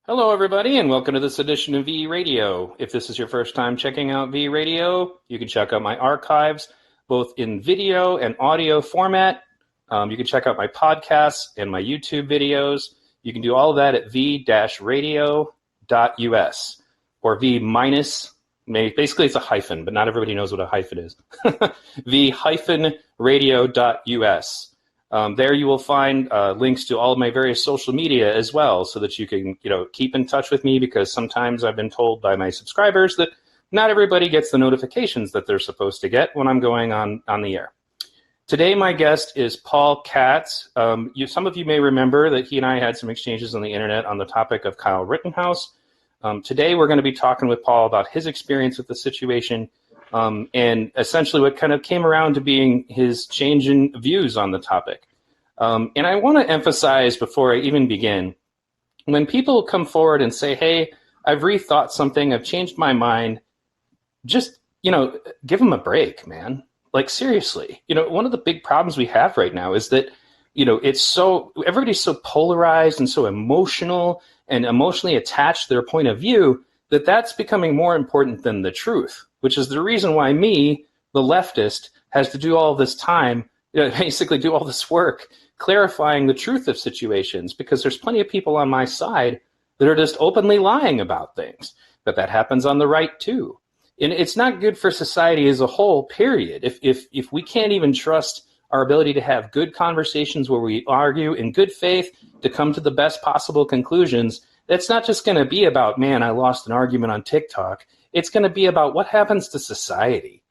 Hello, everybody, and welcome to this edition of V Radio. If this is your first time checking out V Radio, you can check out my archives, both in video and audio format. You can check out my podcasts and my YouTube videos. You can do all of that at v-radio.us or V minus, basically it's a hyphen, but not everybody knows what a hyphen is. v-radio.us. There you will find links to all of my various social media as well, so that you can, keep in touch with me, because sometimes I've been told by my subscribers that not everybody gets the notifications that they're supposed to get when I'm going on the air. Today, my guest is Paul Katz. Some of you may remember that he and I had some exchanges on the internet on the topic of Kyle Rittenhouse. Today, we're going to be talking with Paul about his experience with the situation, and essentially what kind of came around to being his change in views on the topic. And I want to emphasize before I even begin, when people come forward and say, hey, I've rethought something, I've changed my mind, just, give them a break, man. Like, seriously, one of the big problems we have right now is that, everybody's so polarized and so emotional and emotionally attached to their point of view that that's becoming more important than the truth, which is the reason why me, the leftist, has to do all this time, basically do all this work clarifying the truth of situations, because there's plenty of people on my side that are just openly lying about things. But that happens on the right too. And it's not good for society as a whole, period. If we can't even trust our ability to have good conversations where we argue in good faith to come to the best possible conclusions, that's not just going to be about, man, I lost an argument on TikTok. It's going to be about what happens to society.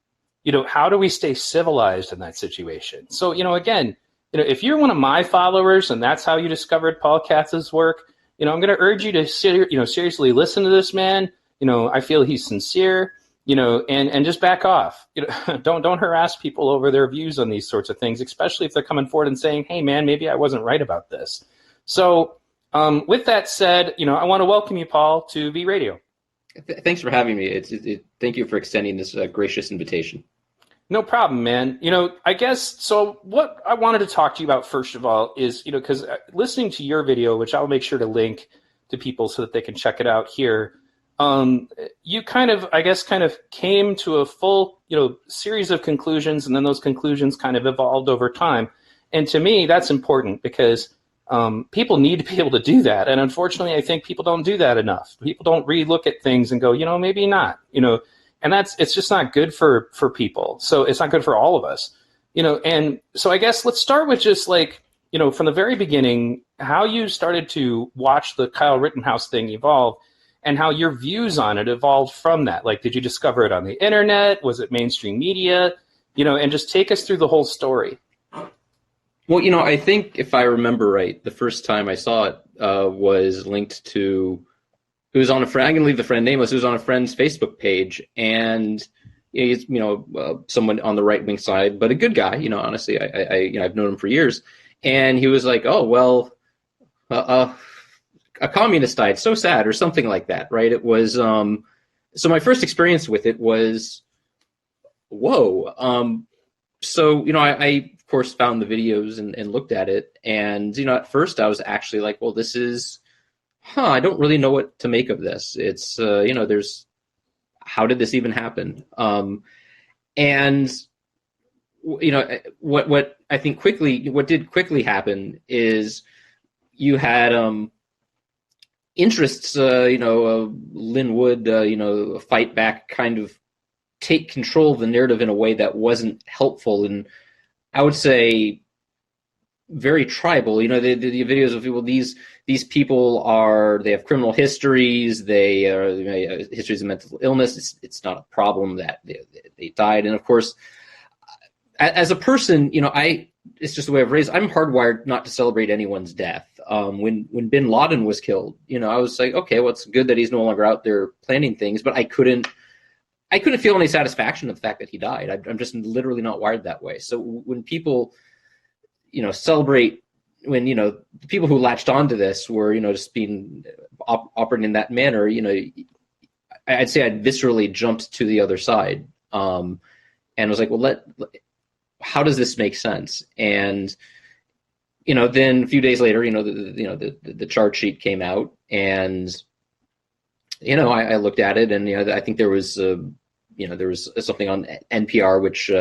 How do we stay civilized in that situation? So, again, if you're one of my followers and that's how you discovered Paul Katz's work, I'm going to urge you to seriously listen to this man. I feel he's sincere, and just back off. Don't harass people over their views on these sorts of things, especially if they're coming forward and saying, hey, man, maybe I wasn't right about this. So with that said, I want to welcome you, Paul, to V Radio. Thanks for having me. Thank you for extending this gracious invitation. No problem, man. I guess, so what I wanted to talk to you about first of all is, because listening to your video, which I'll make sure to link to people so that they can check it out here, you kind of came to a full, series of conclusions, and then those conclusions kind of evolved over time. And to me, that's important because people need to be able to do that. And unfortunately, I think people don't do that enough. People don't re-look at things and go, maybe not, and it's just not good for people. So it's not good for all of us, and so I guess let's start with just from the very beginning, how you started to watch the Kyle Rittenhouse thing evolve and how your views on it evolved from that. Like, did you discover it on the internet? Was it mainstream media? And just take us through the whole story. Well, I think if I remember right, the first time I saw it was linked to, it was on a friend, I'm going to leave the friend nameless, it was on a friend's Facebook page, and he's, someone on the right-wing side, but a good guy, honestly, I've known him for years, and he was like, oh, well, a communist died, so sad, or something like that, right? It was, so my first experience with it was, whoa. So, I of course found the videos and looked at it, and, at first I was actually like, well, this is, I don't really know what to make of this. It's, how did this even happen? And, what I think what did quickly happen is you had, interests, Lynn Wood, fight back, kind of take control of the narrative in a way that wasn't helpful. And I would say very tribal, the videos of people, these people they have criminal histories, they are histories of mental illness. It's not a problem that they died. And of course, as a person, it's just the way I've raised. I'm hardwired not to celebrate anyone's death. When Bin Laden was killed, I was like, okay, well, it's good that he's no longer out there planning things, but I couldn't feel any satisfaction of the fact that he died. I'm just literally not wired that way. So when people, celebrate, when, the people who latched onto this were, just being operating in that manner, I'd say I'd viscerally jumped to the other side, and was like, well, how does this make sense? And then a few days later, the charge sheet came out, and I looked at it, and I think there was there was something on NPR which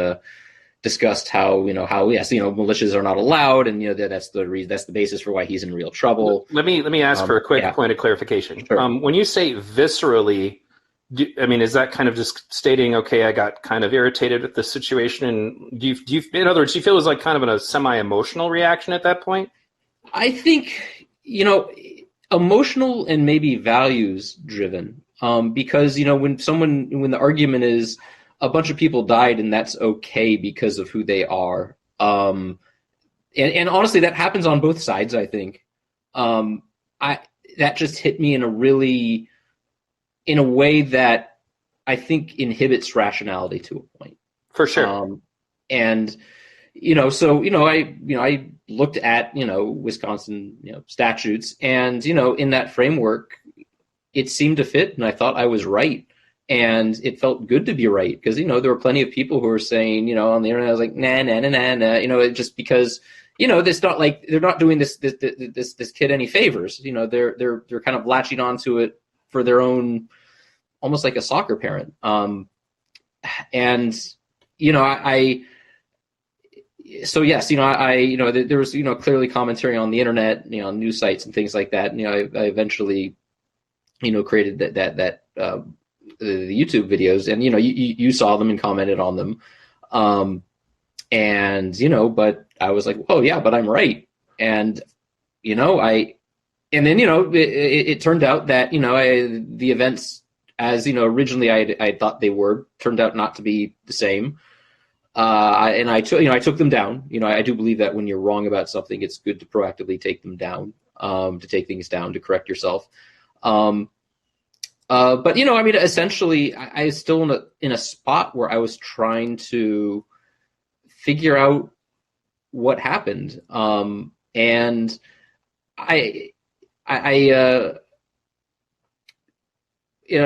discussed how yes, militias are not allowed, and that's the basis for why he's in real trouble. Let me ask for a quick point of clarification. Sure. When you say viscerally, is that kind of just stating, okay, I got kind of irritated with the situation, and do you in other words, do you feel it was like kind of a semi-emotional reaction at that point? I think emotional and maybe values driven, because when the argument is a bunch of people died and that's okay because of who they are, and honestly that happens on both sides. I think that just hit me in a way that I think inhibits rationality to a point. For sure. And I looked at Wisconsin statutes, and in that framework it seemed to fit, and I thought I was right, and it felt good to be right, because there were plenty of people who were saying on the internet, I was like, nah, it just because it's not like they're not doing this kid any favors. They're kind of latching onto it for their own, almost like a soccer parent. So yes, there was clearly commentary on the internet, on news sites and things like that. And I eventually created that the YouTube videos, and you saw them and commented on them, but I was like, oh yeah, but I'm right. And it turned out that the events, as originally I thought they were, turned out not to be the same. I took them down. I do believe that when you're wrong about something, it's good to proactively take them down, to take things down, to correct yourself. But essentially, I was still in a spot where I was trying to figure out what happened. And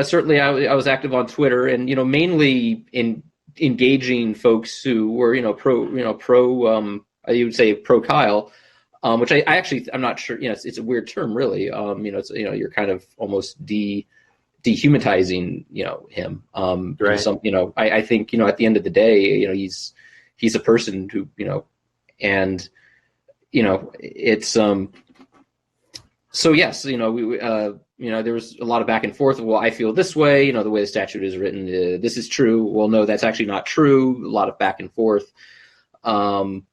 certainly I was active on Twitter, and mainly in engaging folks who were pro I would say pro Kyle, which I actually, I'm not sure, it's a weird term really. You're kind of almost dehumanizing him. Right. I think at the end of the day, he's a person who and it's so yes, we there was a lot of back and forth. Well, I feel this way, the way the statute is written, this is true. Well, no, that's actually not true. A lot of back and forth. And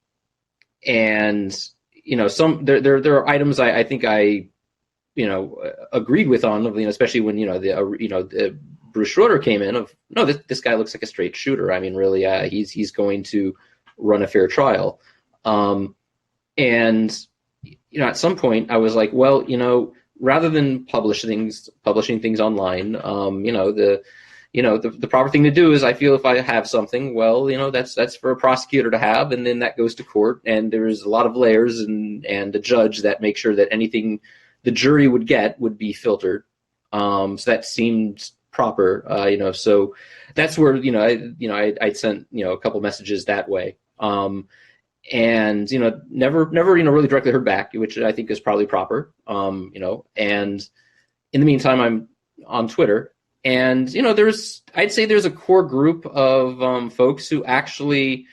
there are items I think I agreed with on, especially when the Bruce Schroeder came in of, no, this guy looks like a straight shooter. I mean, really, he's going to run a fair trial. And at some point I was like, well, rather than publishing things online, the proper thing to do is, I feel, if I have something, well, that's for a prosecutor to have, and then that goes to court, and there's a lot of layers and a judge that make sure that anything the jury would get would be filtered. So that seemed proper, so that's where, I sent, a couple messages that way. And never really directly heard back, which I think is probably proper. And in the meantime, I'm on Twitter, and I'd say there's a core group of folks who actually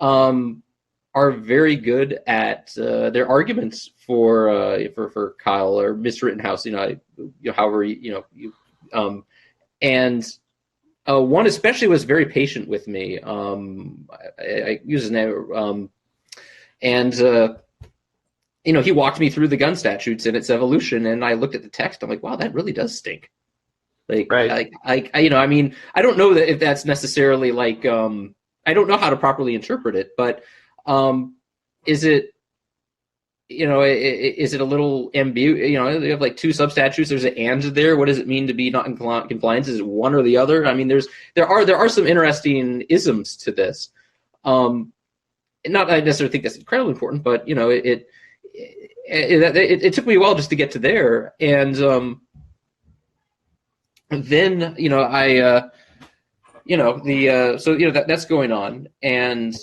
are very good at their arguments for Kyle or Mr. Rittenhouse, however and one especially was very patient with me. I use his name, and he walked me through the gun statutes and its evolution, and I looked at the text. I'm like, wow, that really does stink. Right. I mean, I don't know that if that's necessarily I don't know how to properly interpret it, but is it, is it a little ambiguous? They have two substatutes. There's an and there. What does it mean to be not in compliance? Is it one or the other? I mean, there are some interesting isms to this. Not I necessarily think that's incredibly important, but it took me a while just to get to there, and then that's going on, and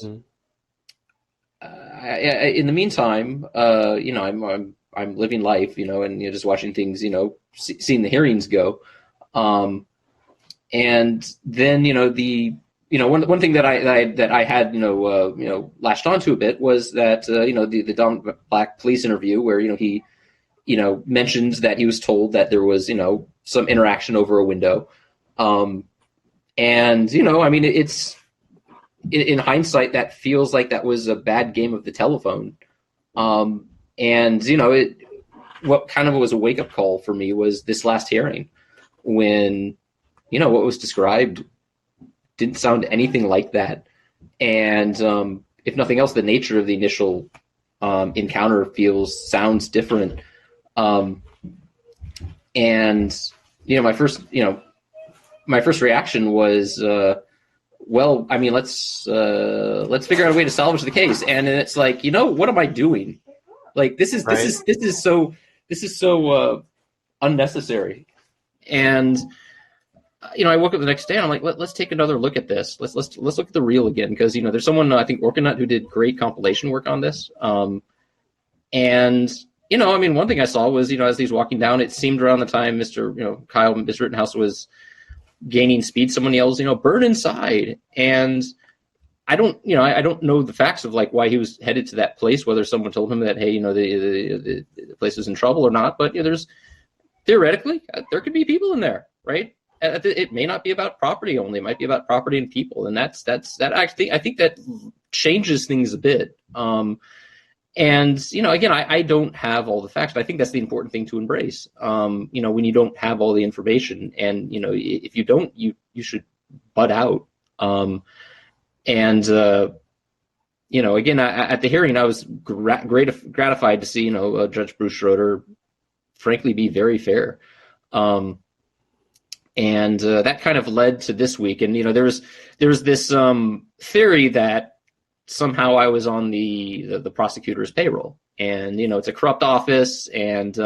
in the meantime, I'm living life, and just watching things, seeing the hearings go. And then, one thing that I had, latched onto a bit was that, the Don Black police interview where, he, mentions that he was told that there was, some interaction over a window. And, it's in hindsight, that feels like that was a bad game of the telephone. And, what kind of was a wake up call for me was this last hearing when, what was described didn't sound anything like that. And if nothing else, the nature of the initial encounter sounds different. And, my first reaction was, well, I mean, let's figure out a way to salvage the case. And it's like, what am I doing? Like, this is so unnecessary. And, I woke up the next day and I'm like, let's take another look at this. Let's look at the reel again. Because, there's someone, I think, Orkanut, who did great compilation work on this. And, one thing I saw was, as he's walking down, it seemed around the time Kyle Rittenhouse was gaining speed, someone yells, burn inside. And I don't know the facts of like why he was headed to that place, whether someone told him that, hey, the place is in trouble or not. But there's theoretically, there could be people in there, right? It may not be about property only. It might be about property and people. And that actually, I think that changes things a bit. And, again, I don't have all the facts, but I think that's the important thing to embrace. When you don't have all the information and, if you don't, you should butt out. Again, at the hearing, I was gratified to see, Judge Bruce Schroeder, frankly, be very fair. And that kind of led to this week. And, there was this theory that somehow I was on the prosecutor's payroll. And, it's a corrupt office, and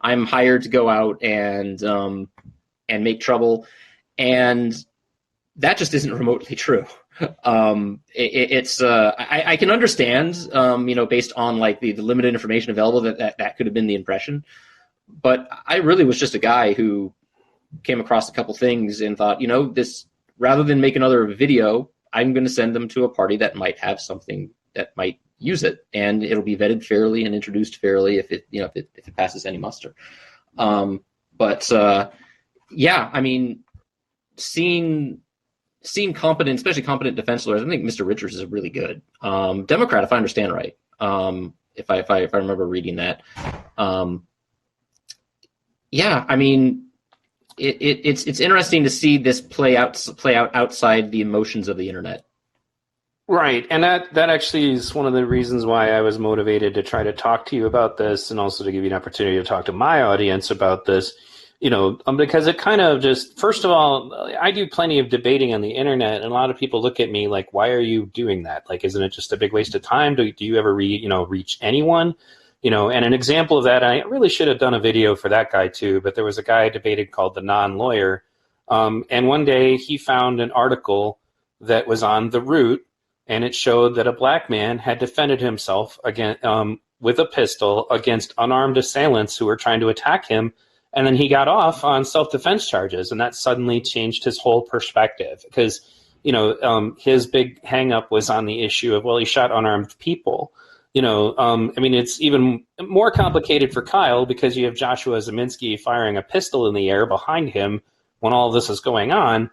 I'm hired to go out and make trouble. And that just isn't remotely true. I can understand, based on like the limited information available that could have been the impression. But I really was just a guy who came across a couple things and thought, this, rather than make another video, I'm going to send them to a party that might have something that might use it, and it'll be vetted fairly and introduced fairly if it passes any muster. Seeing competent, especially competent defense lawyers, I think Mr. Richards is really good. Democrat, if I understand right. If I remember reading that. It's interesting to see this play out outside the emotions of the internet. Right, and that actually is one of the reasons why I was motivated to try to talk to you about this, and also to give you an opportunity to talk to my audience about this. Because it kind of just, first of all, I do plenty of debating on the internet, and a lot of people look at me like, why are you doing that? Like, isn't it just a big waste of time? Do you ever reach anyone? And an example of that, I really should have done a video for that guy too, but there was a guy I debated called The Non-Lawyer. And one day he found an article that was on The Root, and it showed that a black man had defended himself with a pistol against unarmed assailants who were trying to attack him. And then he got off on self-defense charges, and that suddenly changed his whole perspective because, his big hang-up was on the issue of, well, he shot unarmed people. It's even more complicated for Kyle because you have Joshua Zeminski firing a pistol in the air behind him when all this is going on.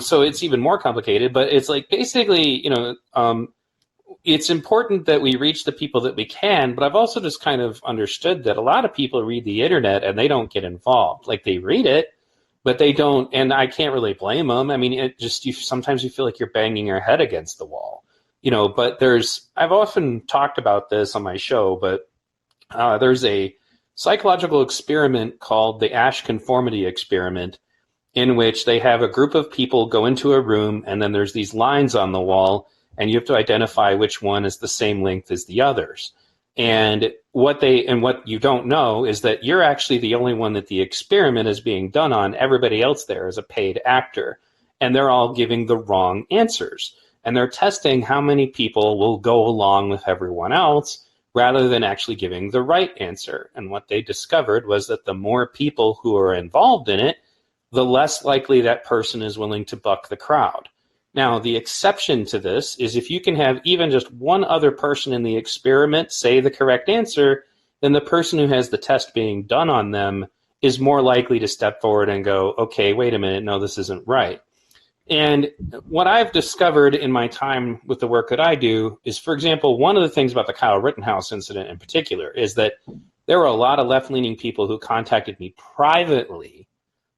So it's even more complicated, but it's like basically, it's important that we reach the people that we can, but I've also just kind of understood that a lot of people read the internet and they don't get involved. Like they read it, but they don't, and I can't really blame them. I mean, sometimes you feel like you're banging your head against the wall, but I've often talked about this on my show, but there's a psychological experiment called the Asch conformity experiment, in which they have a group of people go into a room and then there's these lines on the wall and you have to identify which one is the same length as the others. And what you don't know is that you're actually the only one that the experiment is being done on. Everybody else there is a paid actor, and they're all giving the wrong answers. and they're testing how many people will go along with everyone else rather than actually giving the right answer. And what they discovered was that the more people who are involved in it, the less likely that person is willing to buck the crowd. Now, the exception to this is if you can have even just one other person in the experiment say the correct answer, then the person who has the test being done on them is more likely to step forward and go, okay, wait a minute, no, this isn't right. And what I've discovered in my time with the work that I do is, for example, one of the things about the Kyle Rittenhouse incident in particular is that there were a lot of left-leaning people who contacted me privately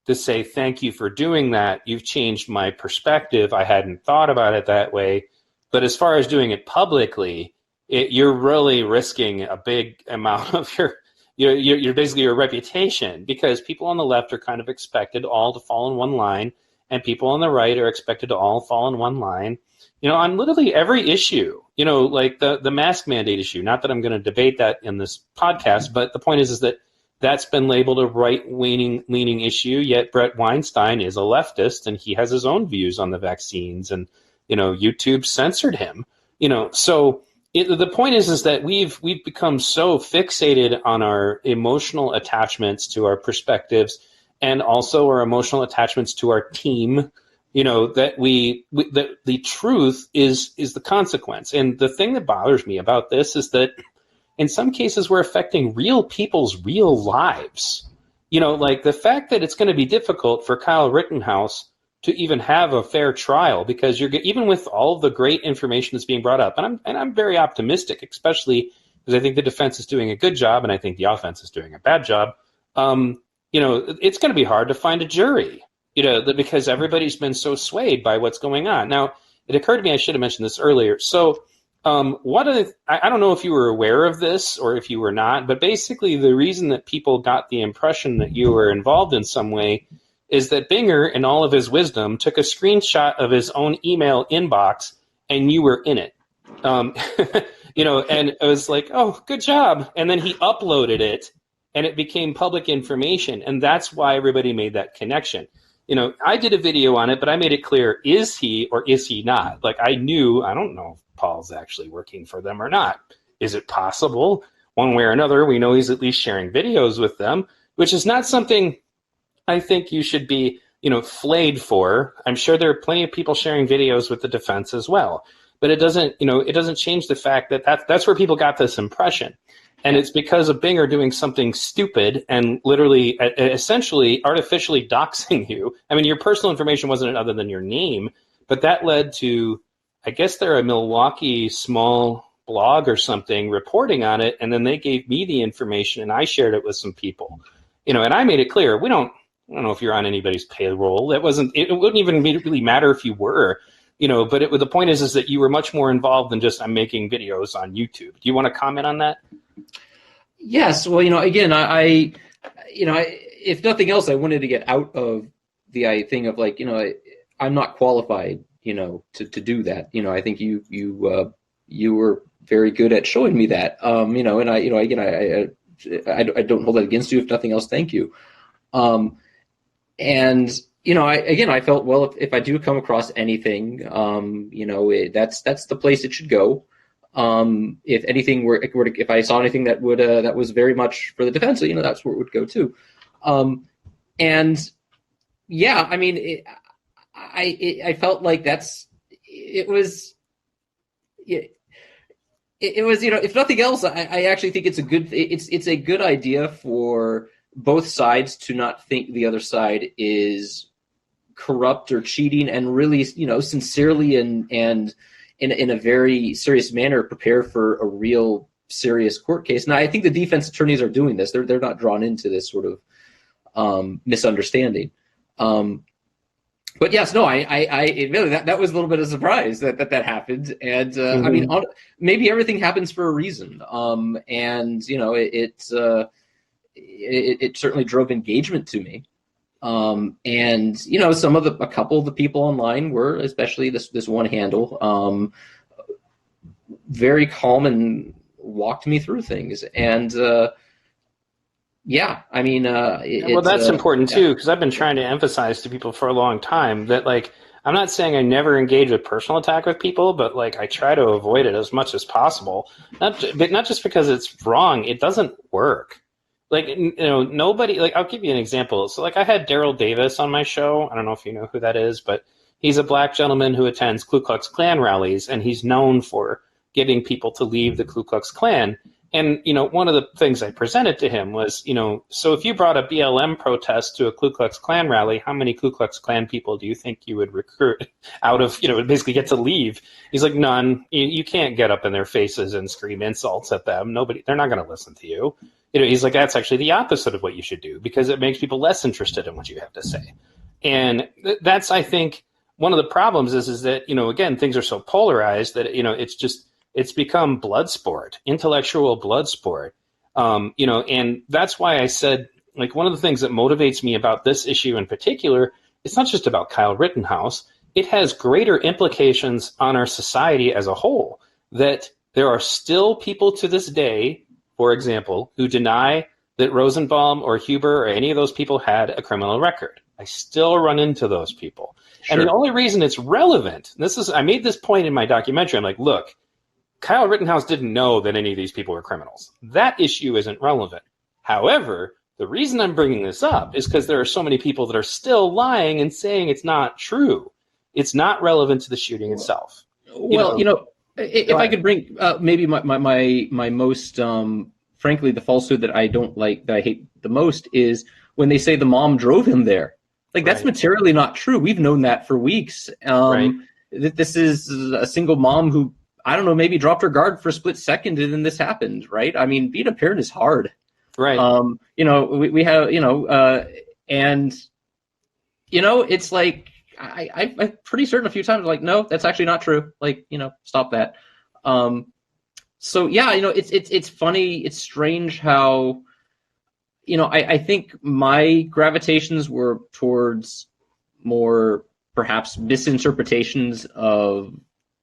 to say, thank you for doing that. You've changed my perspective. I hadn't thought about it that way. But as far as doing it publicly, you're really risking a big amount of your basically your reputation, because people on the left are kind of expected all to fall in one line, and people on the right are expected to all fall in one line. On literally every issue, like the mask mandate issue. Not that I'm going to debate that in this podcast, but the point is that that's been labeled a right-leaning issue, yet Brett Weinstein is a leftist, and he has his own views on the vaccines, and, YouTube censored him. So the point is that we've become so fixated on our emotional attachments to our perspectives and also our emotional attachments to our team, that that the truth is the consequence. And the thing that bothers me about this is that in some cases, we're affecting real people's real lives. Like the fact that it's going to be difficult for Kyle Rittenhouse to even have a fair trial, because even with all of the great information that's being brought up, and I'm very optimistic, especially because I think the defense is doing a good job, and I think the offense is doing a bad job. It's going to be hard to find a jury, because everybody's been so swayed by what's going on. Now, it occurred to me I should have mentioned this earlier. So. I don't know if you were aware of this or if you were not, but basically the reason that people got the impression that you were involved in some way is that Binger, in all of his wisdom, took a screenshot of his own email inbox and you were in it. And it was like, oh, good job. And then he uploaded it and it became public information. And that's why everybody made that connection. I did a video on it, but I made it clear, is he or is he not? Like I don't know if Paul's actually working for them or not. Is it possible? One way or another, we know he's at least sharing videos with them, which is not something I think you should be, flayed for. I'm sure there are plenty of people sharing videos with the defense as well. But it doesn't change the fact that that's where people got this impression. And it's because of Binger doing something stupid and literally, essentially, artificially doxing you. I mean, your personal information wasn't other than your name, but that led to, I guess they're a Milwaukee small blog or something reporting on it, and then they gave me the information, and I shared it with some people. And I made it clear, I don't know if you're on anybody's payroll. It wouldn't even really matter if you were, but the point is that you were much more involved than just I'm making videos on YouTube. Do you want to comment on that? Yes. Well, again, I if nothing else, I wanted to get out of the thing of like, I'm not qualified, to do that. I think you were very good at showing me that. And I don't hold that against you. If nothing else, thank you. And I felt, well, if I do come across anything, that's the place it should go. If anything if I saw anything that would that was very much for the defense, that's where it would go to. And yeah, I mean, I felt like it was, if nothing else, I actually think it's a good idea for both sides to not think the other side is corrupt or cheating, and really, sincerely and in a very serious manner prepare for a real serious court case. Now, I think the defense attorneys are doing this. They're not drawn into this sort of misunderstanding. But yes, no, I really, that was a little bit of a surprise that happened. And I mean, maybe everything happens for a reason. And it certainly drove engagement to me. And a couple of the people online were, especially this one handle, very calm and walked me through things. And yeah, I mean, well, that's important too, because I've been trying to emphasize to people for a long time that, like, I'm not saying I never engage with personal attack with people, but like I try to avoid it as much as possible. But not just because it's wrong. It doesn't work. Like, nobody, like, I'll give you an example. So, like, I had Daryl Davis on my show. I don't know if you know who that is, but he's a black gentleman who attends Ku Klux Klan rallies, and he's known for getting people to leave the Ku Klux Klan. And, one of the things I presented to him was, so if you brought a BLM protest to a Ku Klux Klan rally, how many Ku Klux Klan people do you think you would recruit out of, basically get to leave? He's like, none. You can't get up in their faces and scream insults at them. They're not going to listen to you. He's like, that's actually the opposite of what you should do because it makes people less interested in what you have to say. And that's, I think, one of the problems is that, again, things are so polarized that, it's become blood sport, intellectual blood sport. And that's why I said, like, one of the things that motivates me about this issue in particular, it's not just about Kyle Rittenhouse. It has greater implications on our society as a whole, that there are still people to this day, for example, who deny that Rosenbaum or Huber or any of those people had a criminal record. I still run into those people. Sure. And the only reason it's relevant, I made this point in my documentary. I'm like, look, Kyle Rittenhouse didn't know that any of these people were criminals. That issue isn't relevant. However, the reason I'm bringing this up is because there are so many people that are still lying and saying it's not true. It's not relevant to the shooting itself. Well, if I could bring maybe my most, frankly, the falsehood that I don't like, that I hate the most is when they say the mom drove him there. Like, that's materially not true. We've known that for weeks. That this is a single mom who, I don't know, maybe dropped her guard for a split second and then this happened, right? I mean, being a parent is hard. Right. We have, and, it's like, I'm pretty certain a few times, like, no, that's actually not true. Like, stop that. So yeah, it's funny. It's strange how, I think my gravitations were towards more perhaps misinterpretations of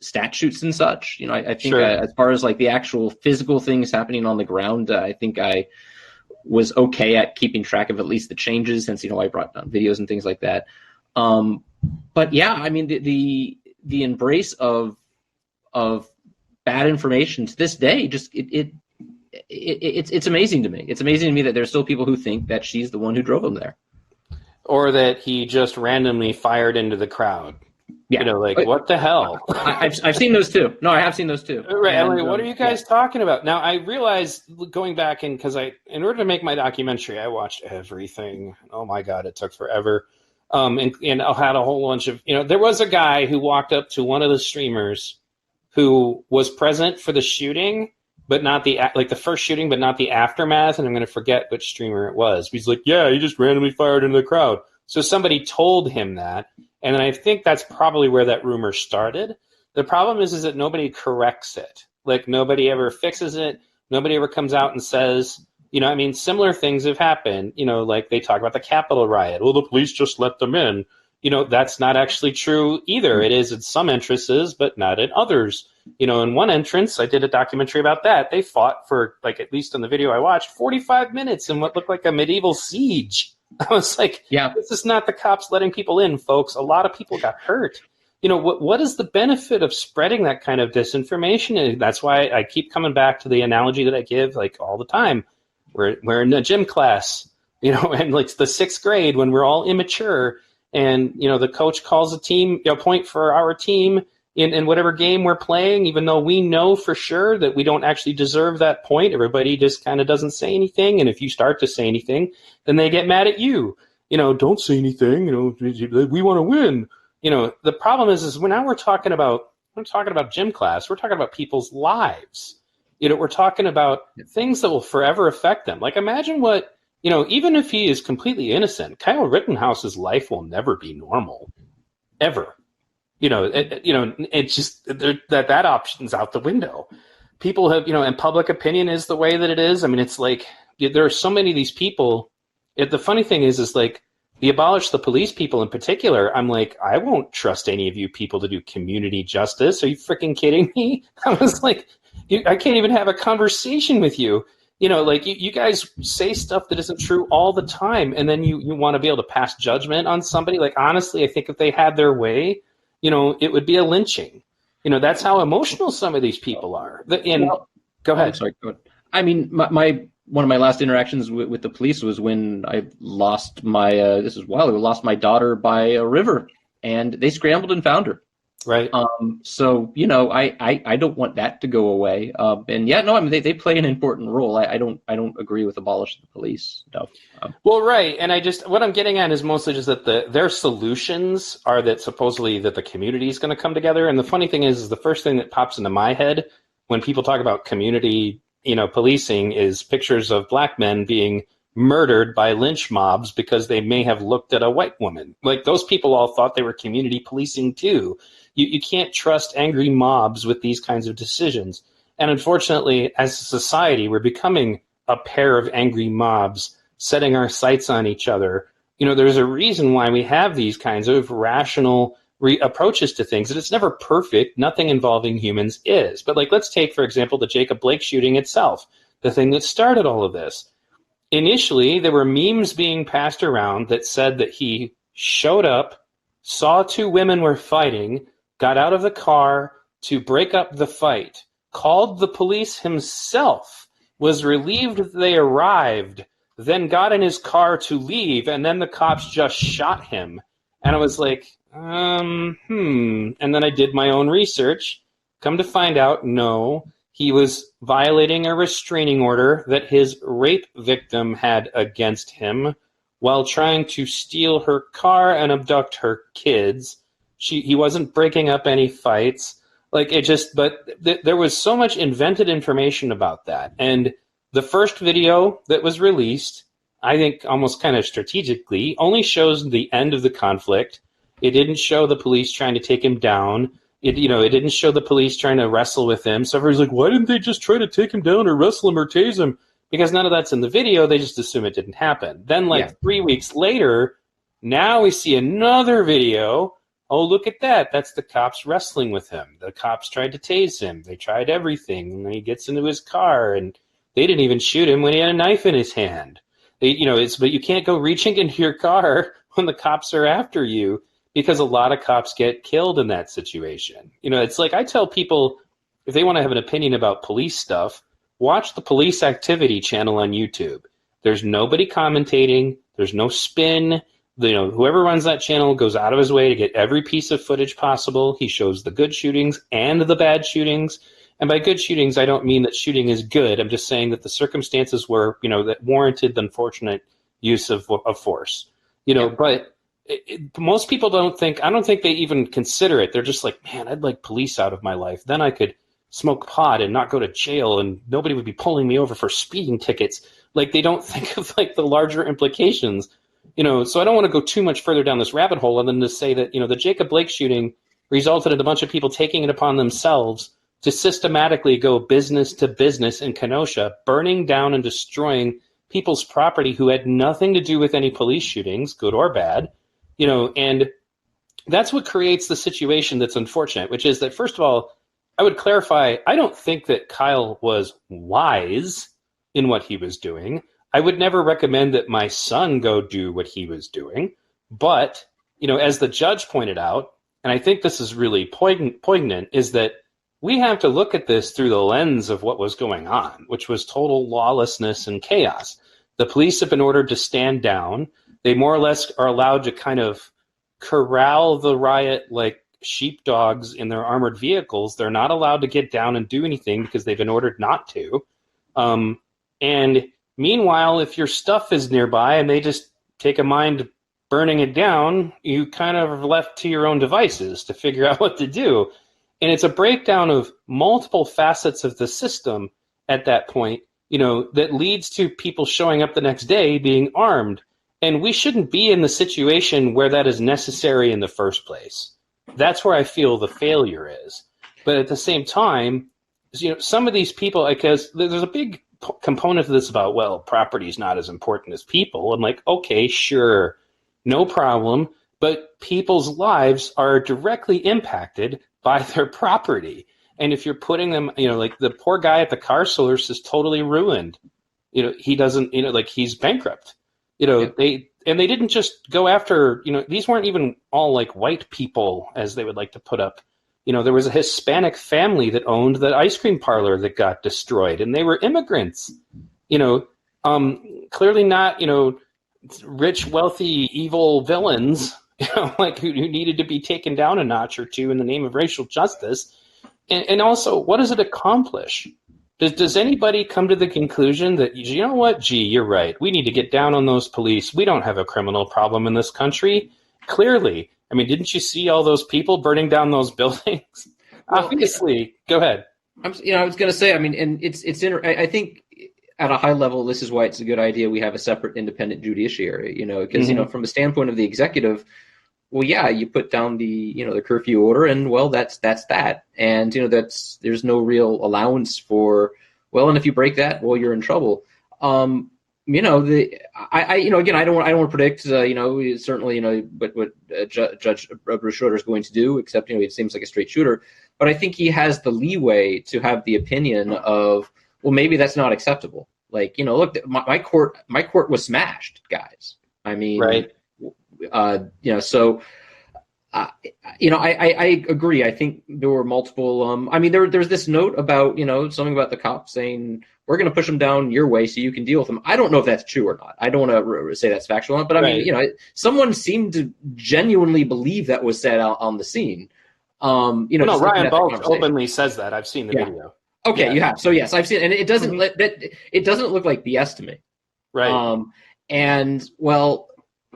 statutes and such. I think sure. As far as like the actual physical things happening on the ground, I think I was okay at keeping track of at least the changes, since I brought down videos and things like that. But yeah, I mean the embrace of bad information to this day, just it's amazing to me. It's amazing to me that there's still people who think that she's the one who drove him there, or that he just randomly fired into the crowd. Yeah, what the hell? I've seen those too. No, I have seen those too. Right. And, what are you guys talking about? Now, I realized going back in, because in order to make my documentary, I watched everything. Oh my God, it took forever. And I had a whole bunch of, there was a guy who walked up to one of the streamers who was present for the shooting, but not the first shooting, but not the aftermath. And I'm going to forget which streamer it was. He's like, yeah, he just randomly fired into the crowd. So somebody told him that. And I think that's probably where that rumor started. The problem is that nobody corrects it. Like, nobody ever fixes it. Nobody ever comes out and says, similar things have happened. Like they talk about the Capitol riot. Well, the police just let them in. That's not actually true either. It is in some entrances, but not in others. In one entrance, I did a documentary about that. They fought for, at least in the video I watched, 45 minutes in what looked like a medieval siege. I was like, yeah, this is not the cops letting people in, folks. A lot of people got hurt. What is the benefit of spreading that kind of disinformation? And that's why I keep coming back to the analogy that I give all the time. We're in a gym class, and the sixth grade when we're all immature, and the coach calls a team, point for our team in whatever game we're playing, even though we know for sure that we don't actually deserve that point. Everybody just kind of doesn't say anything. And if you start to say anything, then they get mad at you. Don't say anything. We want to win. The problem is when now we're talking about gym class. We're talking about people's lives. We're talking about things that will forever affect them. Like, imagine what, even if he is completely innocent, Kyle Rittenhouse's life will never be normal, ever. It's just that option's out the window. People have, and public opinion is the way that it is. I mean, it's like there are so many of these people. The funny thing is like the abolish the police people in particular. I'm like, I won't trust any of you people to do community justice. Are you freaking kidding me? I was like, I can't even have a conversation with you. You guys say stuff that isn't true all the time, and then you want to be able to pass judgment on somebody. Like, honestly, I think if they had their way, it would be a lynching. That's how emotional some of these people are. Go ahead. I'm sorry. Go ahead. I mean, my one of my last interactions with the police was when I lost my this is a while ago, lost my daughter by a river, and they scrambled and found her. Right. So I don't want that to go away. And yeah, no, I mean they play an important role. I don't agree with abolishing the police. No. Well, right, and what I'm getting at is mostly just that their solutions are that supposedly that the community is going to come together. And the funny thing is the first thing that pops into my head when people talk about community, policing is pictures of black men being murdered by lynch mobs because they may have looked at a white woman. Like those people all thought they were community policing too. You can't trust angry mobs with these kinds of decisions. And unfortunately, as a society, we're becoming a pair of angry mobs setting our sights on each other. There's a reason why we have these kinds of rational approaches to things, and it's never perfect. Nothing involving humans is. But let's take, for example, the Jacob Blake shooting itself, the thing that started all of this. Initially, there were memes being passed around that said that he showed up, saw two women were fighting, got out of the car to break up the fight, called the police himself, was relieved that they arrived, then got in his car to leave, and then the cops just shot him. And I was like, And then I did my own research. Come to find out, no, he was violating a restraining order that his rape victim had against him while trying to steal her car and abduct her kids. He wasn't breaking up any fights. There was so much invented information about that. And the first video that was released, I think almost kind of strategically, only shows the end of the conflict. It didn't show the police trying to take him down. It didn't show the police trying to wrestle with him. So everybody's like, why didn't they just try to take him down or wrestle him or tase him? Because none of that's in the video. They just assume it didn't happen. Then 3 weeks later, now we see another video. Oh, look at that. That's the cops wrestling with him. The cops tried to tase him. They tried everything. And then he gets into his car, and they didn't even shoot him when he had a knife in his hand. But you can't go reaching into your car when the cops are after you, because a lot of cops get killed in that situation. It's like I tell people, if they want to have an opinion about police stuff, watch the Police Activity channel on YouTube. There's nobody commentating. There's no spin. Whoever runs that channel goes out of his way to get every piece of footage possible. He shows the good shootings and the bad shootings. And by good shootings, I don't mean that shooting is good. I'm just saying that the circumstances were, that warranted the unfortunate use of force. But most people I don't think they even consider it. They're just like, man, I'd like police out of my life. Then I could smoke pot and not go to jail, and nobody would be pulling me over for speeding tickets. They don't think of the larger implications. So I don't want to go too much further down this rabbit hole other than to say that, the Jacob Blake shooting resulted in a bunch of people taking it upon themselves to systematically go business to business in Kenosha, burning down and destroying people's property who had nothing to do with any police shootings, good or bad, and that's what creates the situation that's unfortunate, which is that, first of all, I would clarify, I don't think that Kyle was wise in what he was doing. I would never recommend that my son go do what he was doing. But, as the judge pointed out, and I think this is really poignant, is that we have to look at this through the lens of what was going on, which was total lawlessness and chaos. The police have been ordered to stand down. They more or less are allowed to kind of corral the riot like sheepdogs in their armored vehicles. They're not allowed to get down and do anything because they've been ordered not to. And meanwhile, if your stuff is nearby and they just take a mind burning it down, you kind of are left to your own devices to figure out what to do. And it's a breakdown of multiple facets of the system at that point, that leads to people showing up the next day being armed. And we shouldn't be in the situation where that is necessary in the first place. That's where I feel the failure is. But at the same time, some of these people, because there's a big component of this about, well, property is not as important as people. I'm like, okay, sure, no problem. But people's lives are directly impacted by their property. And if you're putting them, the poor guy at the car source is totally ruined. He doesn't, he's bankrupt. and they didn't just go after, these weren't even all like white people, as they would like to put up. There was a Hispanic family that owned the ice cream parlor that got destroyed, and they were immigrants. Clearly not, rich, wealthy, evil villains, like who needed to be taken down a notch or two in the name of racial justice. And also, what does it accomplish? Does anybody come to the conclusion that, you know what, gee, you're right, we need to get down on those police. We don't have a criminal problem in this country. Clearly. I mean, didn't you see all those people burning down those buildings? Well, obviously. Go ahead. I was going to say, I mean, and I think at a high level, this is why it's a good idea we have a separate independent judiciary, because, from a standpoint of the executive, well, yeah, you put down the curfew order, and well, that's that, and there's no real allowance for, well, and if you break that, well, you're in trouble. Again, I don't want to predict, certainly, what Judge Bruce Schroeder is going to do, except it seems like a straight shooter, but I think he has the leeway to have the opinion of, well, maybe that's not acceptable. Like, look, my court was smashed, guys. I mean, right. So, I agree. I think there were multiple, there's this note about, something about the cops saying, we're going to push them down your way so you can deal with them. I don't know if that's true or not. I don't want to say that's factual, but I mean, someone seemed to genuinely believe that was said out on the scene. No, Ryan Balch openly says that. I've seen the video. Okay, you have. So yes, I've seen, and it doesn't it doesn't look like BS to me. Right. And well,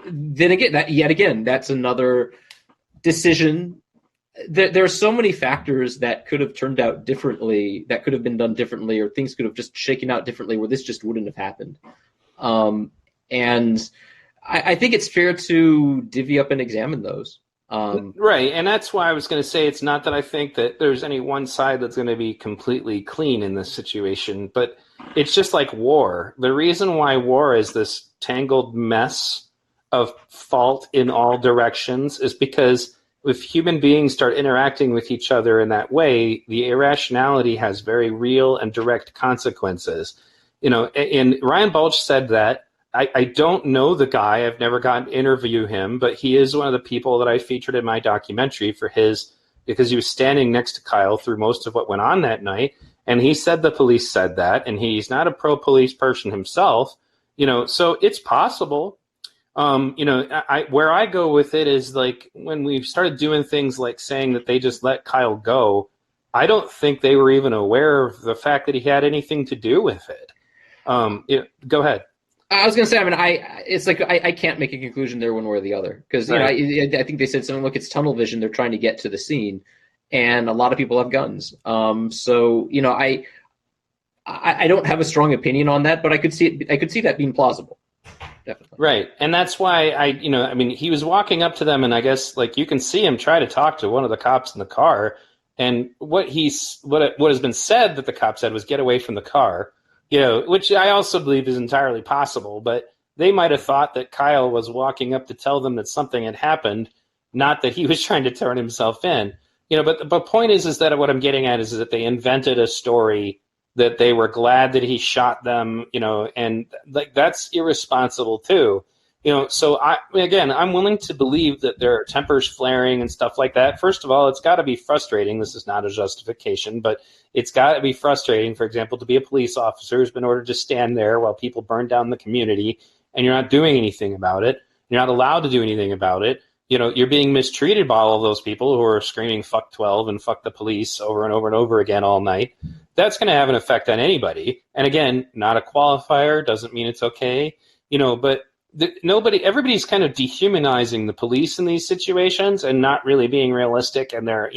then again, that's another decision. There are so many factors that could have turned out differently, that could have been done differently, or things could have just shaken out differently where this just wouldn't have happened. And I think it's fair to divvy up and examine those. Right, and that's why I was going to say it's not that I think that there's any one side that's going to be completely clean in this situation, but it's just like war. The reason why war is this tangled mess of fault in all directions is because if human beings start interacting with each other in that way, the irrationality has very real and direct consequences. And Ryan Balch said that. I don't know the guy. I've never gotten to interview him, but he is one of the people that I featured in my documentary because he was standing next to Kyle through most of what went on that night. And he said the police said that, and he's not a pro-police person himself, so it's possible. Where I go with it is like when we started doing things like saying that they just let Kyle go, I don't think they were even aware of the fact that he had anything to do with it. Go ahead. I was going to say, it's like I can't make a conclusion there one way or the other because right. I think they said something. Look, it's tunnel vision. They're trying to get to the scene, and a lot of people have guns. So I don't have a strong opinion on that, but I could see that being plausible. Definitely. Right, and that's why he was walking up to them, and I guess like you can see him try to talk to one of the cops in the car, and what has been said that the cop said was get away from the car. Which I also believe is entirely possible, but they might have thought that Kyle was walking up to tell them that something had happened, not that he was trying to turn himself in. But the point is that what I'm getting at is that they invented a story that they were glad that he shot them, and like that's irresponsible too. So I'm willing to believe that there are tempers flaring and stuff like that. First of all, it's got to be frustrating. This is not a justification, but it's got to be frustrating, for example, to be a police officer who's been ordered to stand there while people burn down the community and you're not doing anything about it. You're not allowed to do anything about it. You're being mistreated by all of those people who are screaming fuck 12 and fuck the police over and over and over again all night. That's going to have an effect on anybody. And again, not a qualifier, doesn't mean it's okay, but everybody's kind of dehumanizing the police in these situations and not really being realistic in their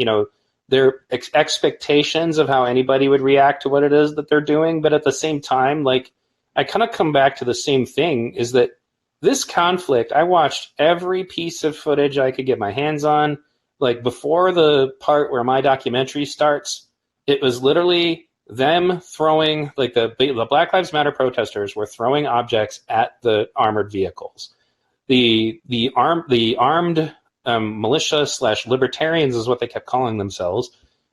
expectations of how anybody would react to what it is that they're doing. But at the same time, like I kind of come back to the same thing is that this conflict, I watched every piece of footage I could get my hands on. Like before the part where my documentary starts, it was literally them throwing, like the Black Lives Matter protesters were throwing objects at the armored vehicles. The armed militia / libertarians is what they kept calling themselves,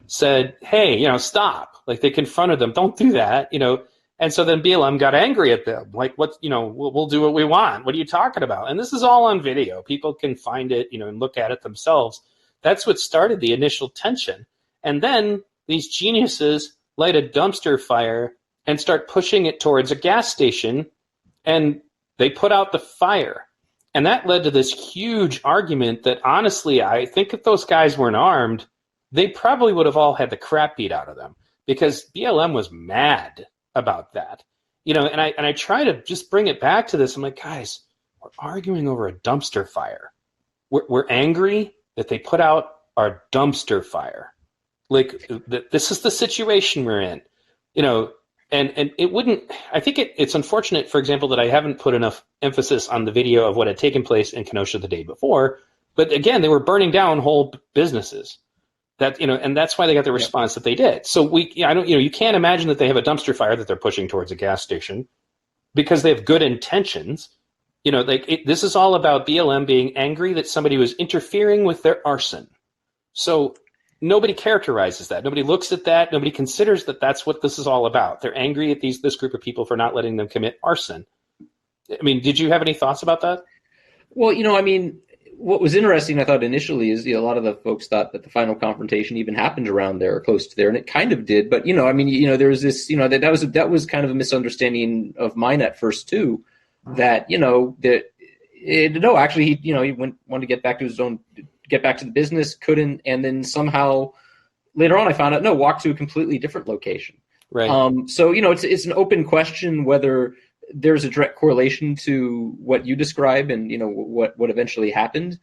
said, hey, stop. Like they confronted them. Don't do that. And so then BLM got angry at them. Like, what, we'll do what we want. What are you talking about? And this is all on video. People can find it, and look at it themselves. That's what started the initial tension. And then these geniuses light a dumpster fire and start pushing it towards a gas station, and they put out the fire. And that led to this huge argument that, honestly, I think if those guys weren't armed, they probably would have all had the crap beat out of them, because BLM was mad about that. And I try to just bring it back to this. I'm like, guys, we're arguing over a dumpster fire. We're angry that they put out our dumpster fire. Like, this is the situation we're in, and it wouldn't, I think it's unfortunate, for example, that I haven't put enough emphasis on the video of what had taken place in Kenosha the day before. But again, they were burning down whole businesses. That, and that's why they got the response that they did. So you can't imagine that they have a dumpster fire that they're pushing towards a gas station because they have good intentions. This is all about BLM being angry that somebody was interfering with their arson. So nobody characterizes that. Nobody looks at that. Nobody considers that that's what this is all about. They're angry at this group of people for not letting them commit arson. I mean, did you have any thoughts about that? Well, what was interesting, I thought initially, is a lot of the folks thought that the final confrontation even happened around there or close to there, and it kind of did. But there was this, that was kind of a misunderstanding of mine at first too. That actually he wanted to get back to his own, get back to the business, couldn't, and then somehow later on I found out walked to a completely different location. Right. So it's an open question whether there's a direct correlation to what you describe and what eventually happened.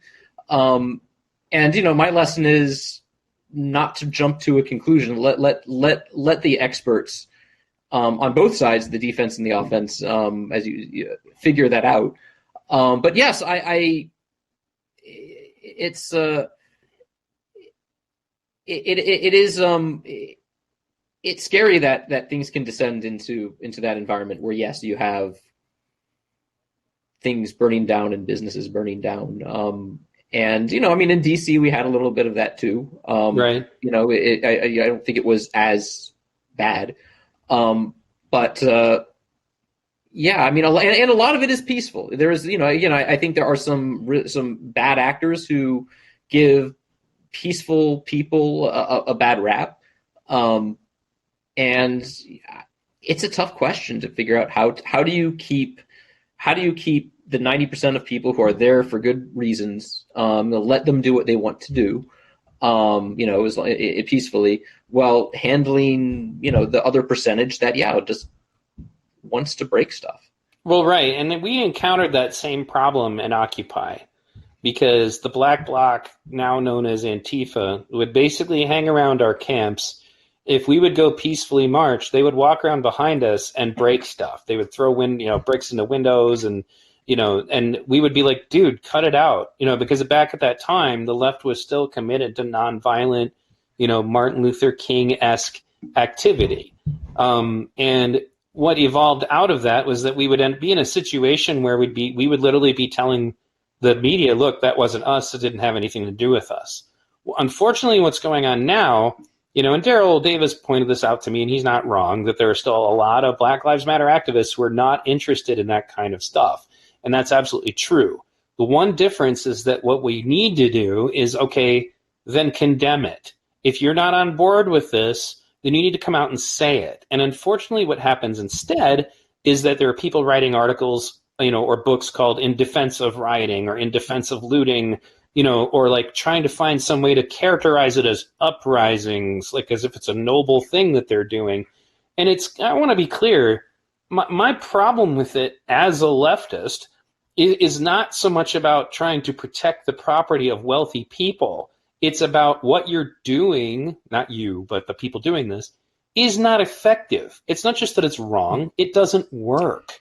And my lesson is not to jump to a conclusion. Let the experts on both sides, the defense and the offense, as you figure that out. But yes, it's scary that things can descend into that environment where, yes, you have things burning down and businesses burning down. And in DC we had a little bit of that too. Right. I don't think it was as bad. But yeah, and a lot of it is peaceful. There is, I think there are some bad actors who give peaceful people a bad rap. And it's a tough question to figure out how do you keep the 90% of people who are there for good reasons, let them do what they want to do, peacefully, while handling, the other percentage that, just wants to break stuff. Well, right. And we encountered that same problem in Occupy, because the Black Bloc, now known as Antifa, would basically hang around our camps. If we would go peacefully march, they would walk around behind us and break stuff. They would throw bricks into windows, and and we would be like, dude, cut it out. Because back at that time, the left was still committed to nonviolent, Martin Luther King-esque activity. And what evolved out of that was that we would be in a situation where we would literally be telling the media, look, that wasn't us. It didn't have anything to do with us. Well, unfortunately, what's going on now, and Daryl Davis pointed this out to me, and he's not wrong, that there are still a lot of Black Lives Matter activists who are not interested in that kind of stuff. And that's absolutely true. The one difference is that what we need to do is, okay, then condemn it. If you're not on board with this, then you need to come out and say it. And unfortunately, what happens instead is that there are people writing articles, or books called In Defense of Rioting or In Defense of Looting, or like trying to find some way to characterize it as uprisings, like as if it's a noble thing that they're doing. And I want to be clear, my problem with it as a leftist is not so much about trying to protect the property of wealthy people. It's about what you're doing, not you, but the people doing this, is not effective. It's not just that it's wrong, it doesn't work.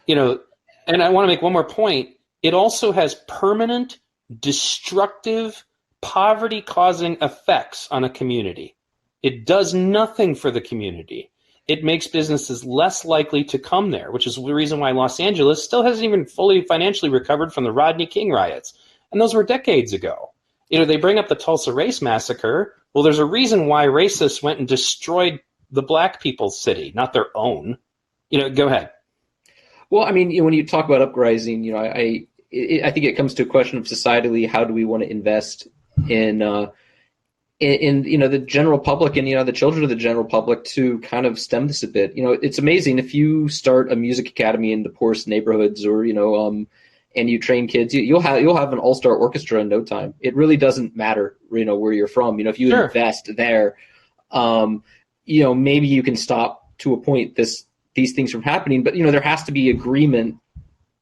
And I want to make one more point. It also has permanent, destructive, poverty-causing effects on a community. It does nothing for the community. It makes businesses less likely to come there, which is the reason why Los Angeles still hasn't even fully financially recovered from the Rodney King riots. And those were decades ago. They bring up the Tulsa Race Massacre. Well, there's a reason why racists went and destroyed the black people's city, not their own. Go ahead. Well, I mean, when you talk about uprising, I think it comes to a question of societally, how do we want to invest in the general public and the children of the general public to kind of stem this a bit. It's amazing if you start a music academy in the poorest neighborhoods, or and you train kids, you'll have an all-star orchestra in no time. It really doesn't matter where you're from. If you Sure. invest there, maybe you can stop to a point these things from happening. But there has to be agreement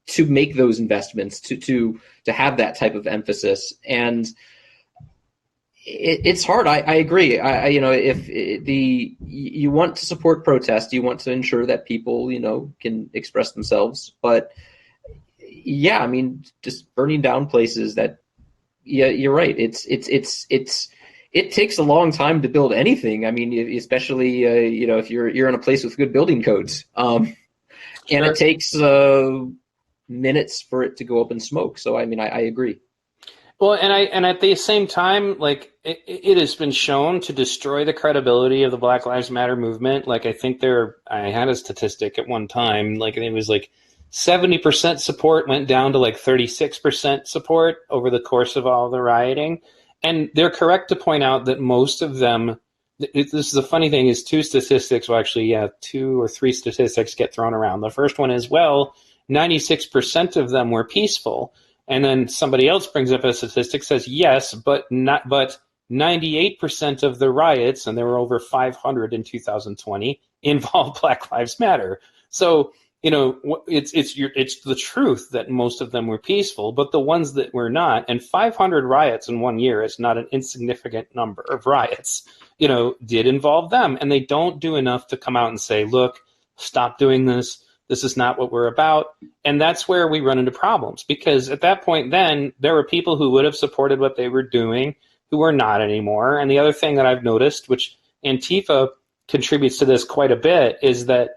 to make those investments, to have that type of emphasis. And it's hard. I agree. If you want to support protest, you want to ensure that people, can express themselves. But yeah, I mean, just burning down places you're right. It takes a long time to build anything. I mean, especially, if you're in a place with good building codes, and it takes minutes for it to go up in smoke. So, I mean, I agree. Well, and at the same time, like it has been shown to destroy the credibility of the Black Lives Matter movement. Like I think I had a statistic at one time, like it was like 70% support went down to like 36% support over the course of all the rioting. And they're correct to point out that most of them, this is the funny thing, is two statistics, well actually, yeah, 2 or 3 statistics get thrown around. The first one is, 96% of them were peaceful. And then somebody else brings up a statistic, says yes, but 98% of the riots, and there were over 500 in 2020, involved Black Lives Matter. So it's the truth that most of them were peaceful, but the ones that were not, and 500 riots in 1 year is not an insignificant number of riots, did involve them, and they don't do enough to come out and say, look, stop doing this. This is not what we're about. And that's where we run into problems, because at that point then there were people who would have supported what they were doing who are not anymore. And the other thing that I've noticed, which Antifa contributes to this quite a bit, is that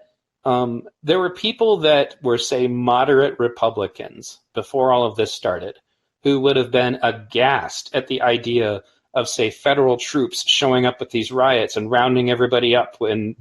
there were people that were, say, moderate Republicans before all of this started who would have been aghast at the idea of, say, federal troops showing up at these riots and rounding everybody up and,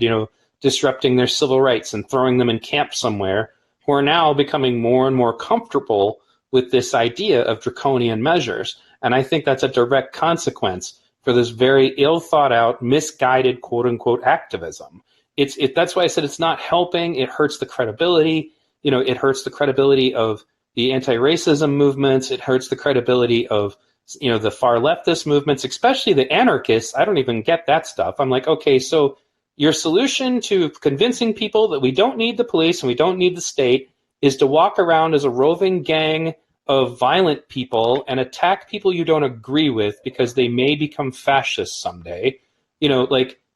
disrupting their civil rights and throwing them in camp somewhere, who are now becoming more and more comfortable with this idea of draconian measures. And I think that's a direct consequence for this very ill thought out, misguided, quote unquote, activism. That's why I said it's not helping. It hurts the credibility. It hurts the credibility of the anti-racism movements. It hurts the credibility of, the far leftist movements, especially the anarchists. I don't even get that stuff. I'm like, okay, so your solution to convincing people that we don't need the police and we don't need the state is to walk around as a roving gang of violent people and attack people you don't agree with because they may become fascists someday.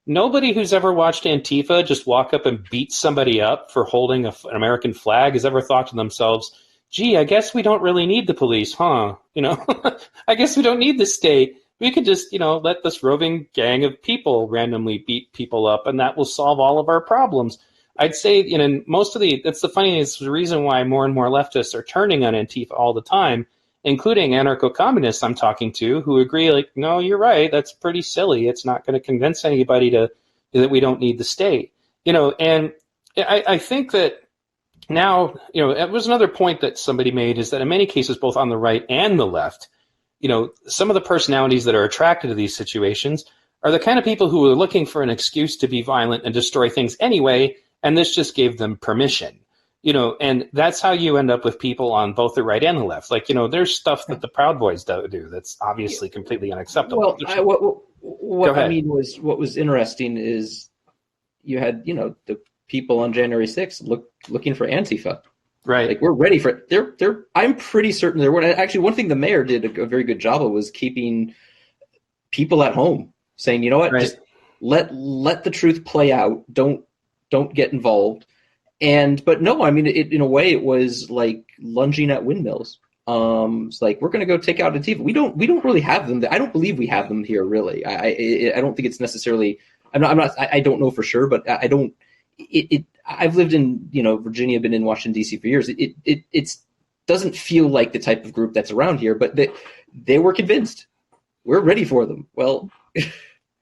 Nobody who's ever watched Antifa just walk up and beat somebody up for holding an American flag has ever thought to themselves, gee, I guess we don't really need the police, huh? I guess we don't need the state. We could just, let this roving gang of people randomly beat people up, and that will solve all of our problems. I'd say, that's the funniest reason why more and more leftists are turning on Antifa all the time, including anarcho-communists I'm talking to who agree, like, no, you're right, that's pretty silly. It's not going to convince anybody that we don't need the state. And I think that now, it was another point that somebody made, is that in many cases, both on the right and the left, some of the personalities that are attracted to these situations are the kind of people who are looking for an excuse to be violent and destroy things anyway, and this just gave them permission. And that's how you end up with people on both the right and the left. Like, there's stuff that the Proud Boys do that's obviously completely unacceptable. Well, what I mean was, what was interesting is you had, the people on January 6th looking for Antifa. Right. Like, we're ready for it. I'm pretty certain there were. Actually, one thing the mayor did a very good job of was keeping people at home, saying, you know what, just let the truth play out. Don't get involved. But no, I mean, in a way, it was like lunging at windmills. It's like, we're going to go take out Antifa. We don't really have them. I don't believe we have them here, really. I don't think it's necessarily. I don't know for sure, but I don't. I've lived in Virginia, been in Washington D.C. for years. It doesn't feel like the type of group that's around here, but they were convinced. We're ready for them. Well,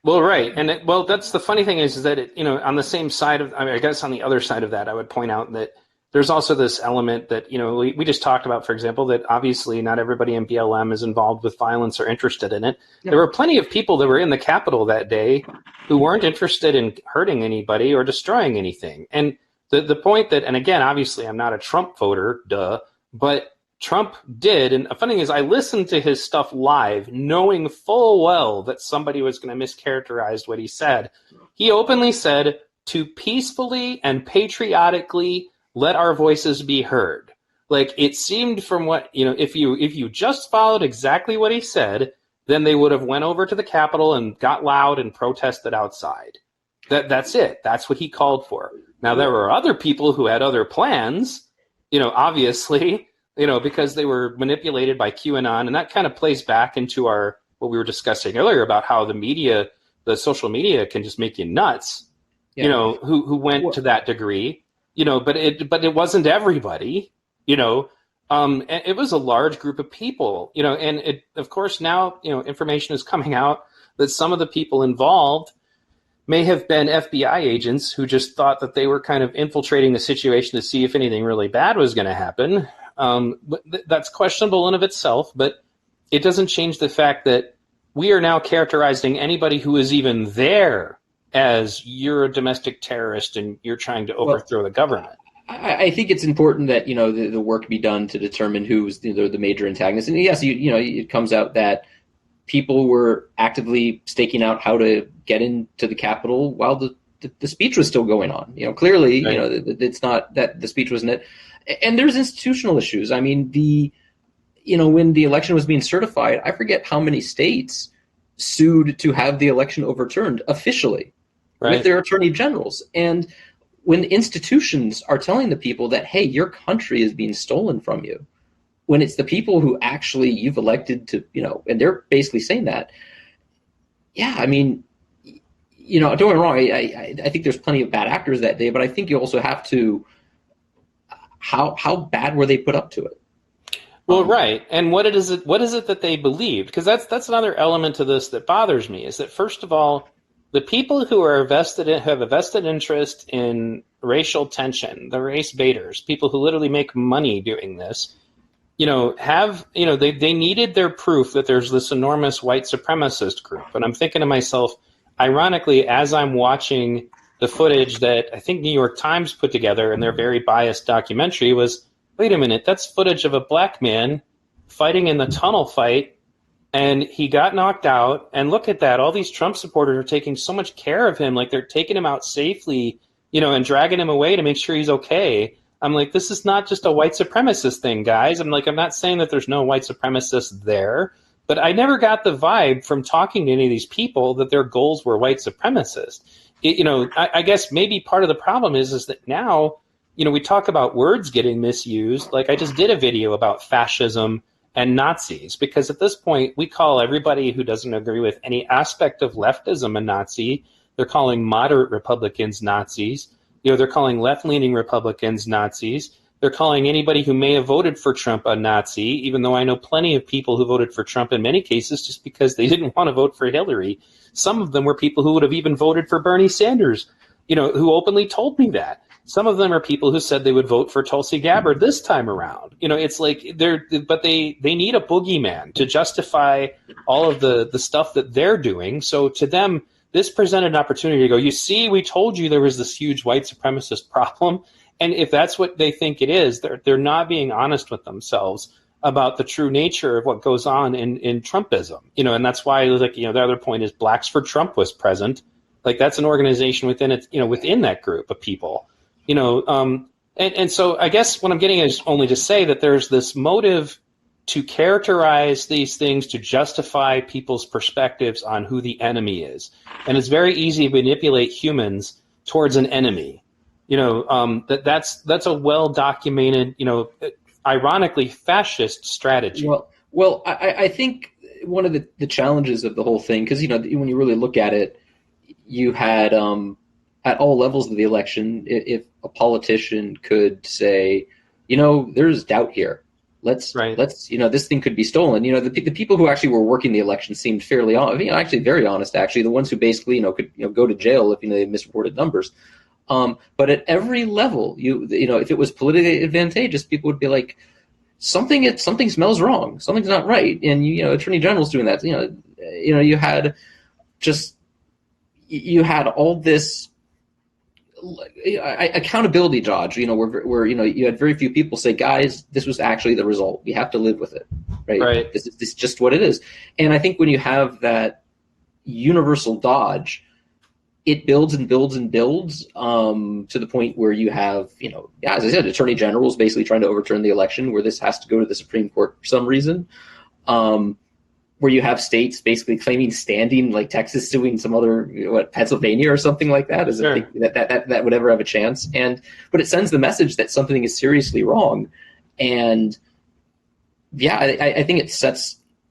Well, right, and that's the funny thing is that on the same side of, I mean, I guess on the other side of that, I would point out that there's also this element that we just talked about, for example, that obviously not everybody in BLM is involved with violence or interested in it. Yeah. There were plenty of people that were in the Capitol that day who weren't interested in hurting anybody or destroying anything. And the point that, and again, obviously, I'm not a Trump voter, duh, but Trump did. And the funny thing is, I listened to his stuff live, knowing full well that somebody was going to mischaracterize what he said. He openly said to peacefully and patriotically let our voices be heard. Like, it seemed from what, if you just followed exactly what he said, then they would have went over to the Capitol and got loud and protested outside. That's it. That's what he called for. Now, there were other people who had other plans, obviously, because they were manipulated by QAnon, and that kind of plays back into what we were discussing earlier about how the media, the social media, can just make you nuts. Yeah. Who went to that degree, but it wasn't everybody, and it was a large group of people, and it, of course, now information is coming out that some of the people involved may have been FBI agents who just thought that they were kind of infiltrating the situation to see if anything really bad was going to happen. That's questionable in of itself, but it doesn't change the fact that we are now characterizing anybody who is even there as you're a domestic terrorist and you're trying to overthrow the government. I think it's important that the work be done to determine who's the major antagonist. And yes, it comes out that people were actively staking out how to get into the Capitol while the speech was still going on. Clearly, right. It's not that the speech wasn't it. And there's institutional issues. I mean, when the election was being certified, I forget how many states sued to have the election overturned officially, right, with their attorney generals. And when institutions are telling the people that, hey, your country is being stolen from you, when it's the people who actually you've elected to, and they're basically saying that, yeah, I mean, don't get me wrong, I think there's plenty of bad actors that day, but I think you also have to, how bad were they put up to it? Well, right. And what is it that they believed? Because that's another element to this that bothers me, is that, first of all, the people who are have a vested interest in racial tension, the race baiters, people who literally make money doing this, they needed their proof that there's this enormous white supremacist group. And I'm thinking to myself, ironically, as I'm watching the footage that I think New York Times put together in their very biased documentary, was, wait a minute, that's footage of a black man fighting in the tunnel fight, and he got knocked out. And look at that. All these Trump supporters are taking so much care of him. Like, they're taking him out safely, and dragging him away to make sure he's okay. I'm like, this is not just a white supremacist thing, guys. I'm not saying that there's no white supremacists there, but I never got the vibe from talking to any of these people that their goals were white supremacist. I guess maybe part of the problem is that now, we talk about words getting misused. Like, I just did a video about fascism and Nazis, because at this point we call everybody who doesn't agree with any aspect of leftism a Nazi. They're calling moderate Republicans Nazis. They're calling left-leaning Republicans Nazis. They're calling anybody who may have voted for Trump a Nazi, even though I know plenty of people who voted for Trump in many cases just because they didn't want to vote for Hillary. Some of them were people who would have even voted for Bernie Sanders, who openly told me that. Some of them are people who said they would vote for Tulsi Gabbard this time around. It's like they need a boogeyman to justify all of the stuff that they're doing. So to them, this presented an opportunity to go, you see, we told you there was this huge white supremacist problem. And if that's what they think it is, they're not being honest with themselves about the true nature of what goes on in Trumpism. And that's why, the other point is Blacks for Trump was present. Like, that's an organization within it, within that group of people. And so I guess what I'm getting is only to say that there's this motive to characterize these things to justify people's perspectives on who the enemy is. And it's very easy to manipulate humans towards an enemy. That's a well-documented, ironically fascist strategy. Well, I think one of the challenges of the whole thing, because, when you really look at it, you had at all levels of the election, if a politician could say, there's doubt here, Let's Right. this thing could be stolen. The people who actually were working the election seemed fairly actually very honest. Actually, the ones who basically could go to jail if they misreported numbers. But at every level, if it was politically advantageous, people would be like, something smells wrong, something's not right, and attorney general's doing that. You had all this accountability dodge, where you had very few people say, guys, this was actually the result. We have to live with it, right? Right. This is just what it is. And I think when you have that universal dodge, it builds and builds and builds to the point where you have, as I said, attorney generals basically trying to overturn the election, where this has to go to the Supreme Court for some reason. Where you have states basically claiming standing, like Texas suing some other, Pennsylvania or something like that, as Sure. if that would ever have a chance. But it sends the message that something is seriously wrong. And yeah, I think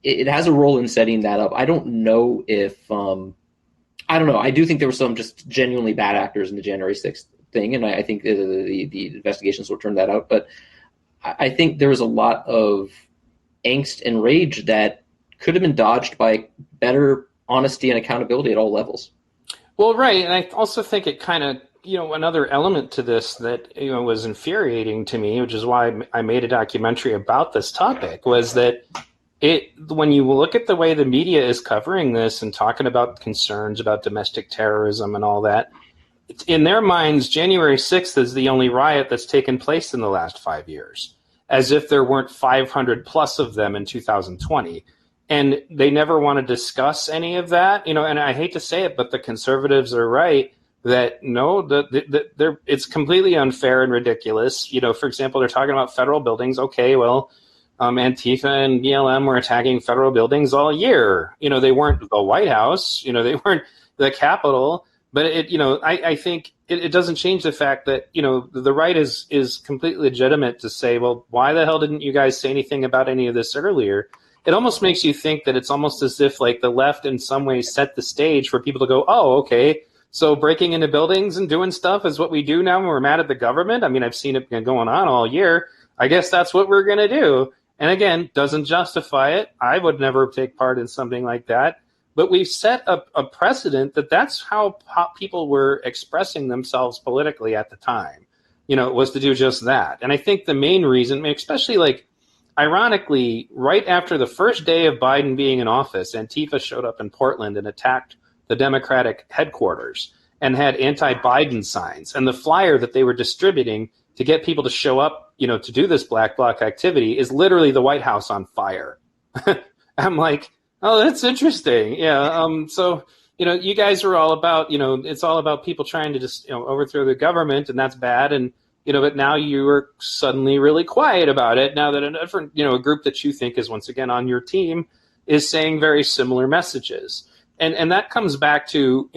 it has a role in setting that up. I don't know if, I don't know. I do think there were some just genuinely bad actors in the January 6th thing. And I think the investigations will turn that out. But I think there was a lot of angst and rage that could have been dodged by better honesty and accountability at all levels. Well, right. And I also think it kind of, another element to this that, was infuriating to me, which is why I made a documentary about this topic, was that when you look at the way the media is covering this and talking about concerns about domestic terrorism and all that, in their minds, January 6th is the only riot that's taken place in the last 5 years, as if there weren't 500 plus of them in 2020. And they never want to discuss any of that, and I hate to say it, but the conservatives are right that no, it's completely unfair and ridiculous. For example, they're talking about federal buildings. Okay, well, Antifa and BLM were attacking federal buildings all year. They weren't the White House, they weren't the Capitol, but I think it doesn't change the fact that, the right is completely legitimate to say, well, why the hell didn't you guys say anything about any of this earlier? It almost makes you think that it's almost as if like the left in some ways set the stage for people to go, oh, okay, so breaking into buildings and doing stuff is what we do now when we're mad at the government. I mean, I've seen it going on all year. I guess that's what we're going to do. And again, doesn't justify it. I would never take part in something like that. But we've set a precedent that's how people were expressing themselves politically at the time. It was to do just that. And I think the main reason, especially ironically, right after the first day of Biden being in office, Antifa showed up in Portland and attacked the Democratic headquarters and had anti-Biden signs. And the flyer that they were distributing to get people to show up, to do this black bloc activity is literally the White House on fire. I'm like, oh, that's interesting. Yeah. So, you guys were all about, it's all about people trying to just, overthrow the government, and that's bad. And, but now you are suddenly really quiet about it. Now that a different, a group that you think is once again on your team is saying very similar messages. And that comes back to,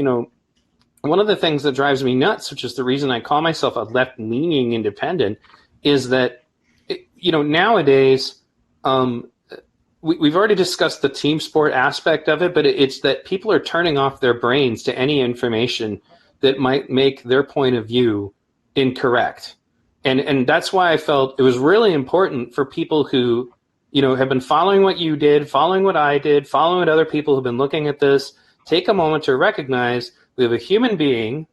one of the things that drives me nuts, which is the reason I call myself a left-leaning independent, is that, nowadays, we've already discussed the team sport aspect of it, but it's that people are turning off their brains to any information that might make their point of view incorrect. And that's why I felt it was really important for people who, have been following what you did, following what I did, following what other people have been looking at this, take a moment to recognize we have a human being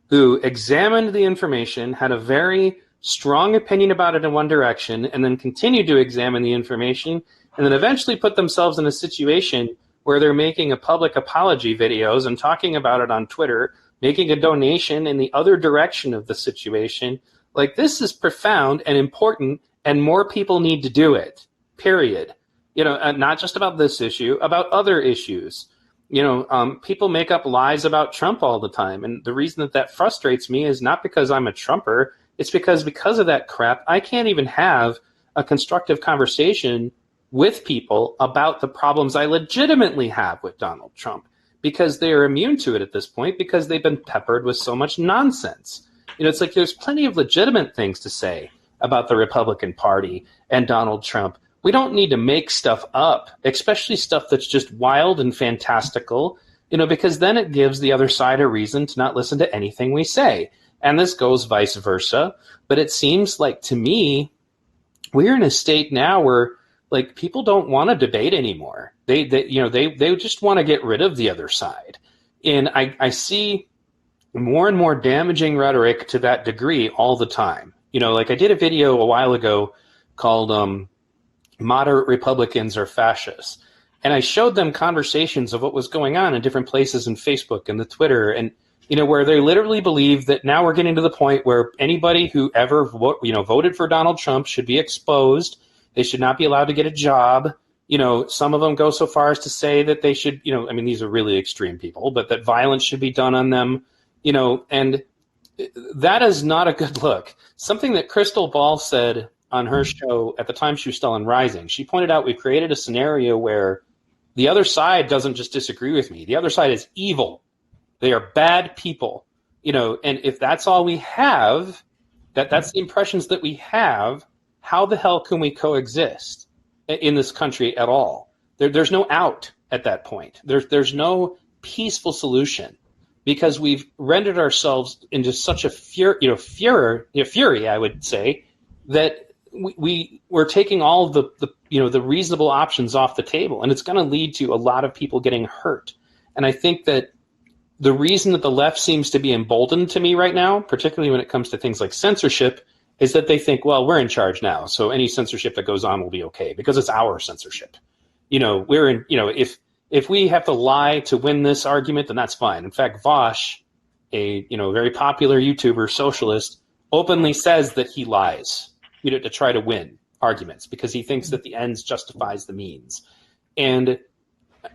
who examined the information, had a very strong opinion about it in one direction, and then continued to examine the information, and then eventually put themselves in a situation where they're making a public apology videos and talking about it on Twitter, making a donation in the other direction of the situation. Like, this is profound and important, and more people need to do it, period. Not just about this issue, about other issues. People make up lies about Trump all the time. And the reason that frustrates me is not because I'm a Trumper. It's because of that crap, I can't even have a constructive conversation with people about the problems I legitimately have with Donald Trump, because they are immune to it at this point because they've been peppered with so much nonsense. It's like there's plenty of legitimate things to say about the Republican Party and Donald Trump. We don't need to make stuff up, especially stuff that's just wild and fantastical, because then it gives the other side a reason to not listen to anything we say. And this goes vice versa. But it seems like, to me, we're in a state now where like people don't want to debate anymore. They just want to get rid of the other side. And I see more and more damaging rhetoric to that degree all the time. Like I did a video a while ago called Moderate Republicans Are Fascists. And I showed them conversations of what was going on in different places in Facebook and the Twitter, and where they literally believe that now we're getting to the point where anybody who ever voted for Donald Trump should be exposed. They should not be allowed to get a job. Some of them go so far as to say that they should, these are really extreme people, but that violence should be done on them, and that is not a good look. Something that Crystal Ball said on her show at the time she was still on Rising, she pointed out we've created a scenario where the other side doesn't just disagree with me. The other side is evil. They are bad people, and if that's all we have, that's the impressions that we have, how the hell can we coexist in this country at all? There's no out at that point. There's no peaceful solution because we've rendered ourselves into such a fury, I would say, that we're taking all of the reasonable options off the table, and it's going to lead to a lot of people getting hurt. And I think that the reason that the left seems to be emboldened to me right now, particularly when it comes to things like censorship, is that they think, well, we're in charge now, so any censorship that goes on will be okay because it's our censorship. We're in. If we have to lie to win this argument, then that's fine. In fact, Vosh, a very popular YouTuber socialist, openly says that he lies, to try to win arguments because he thinks that the ends justifies the means. And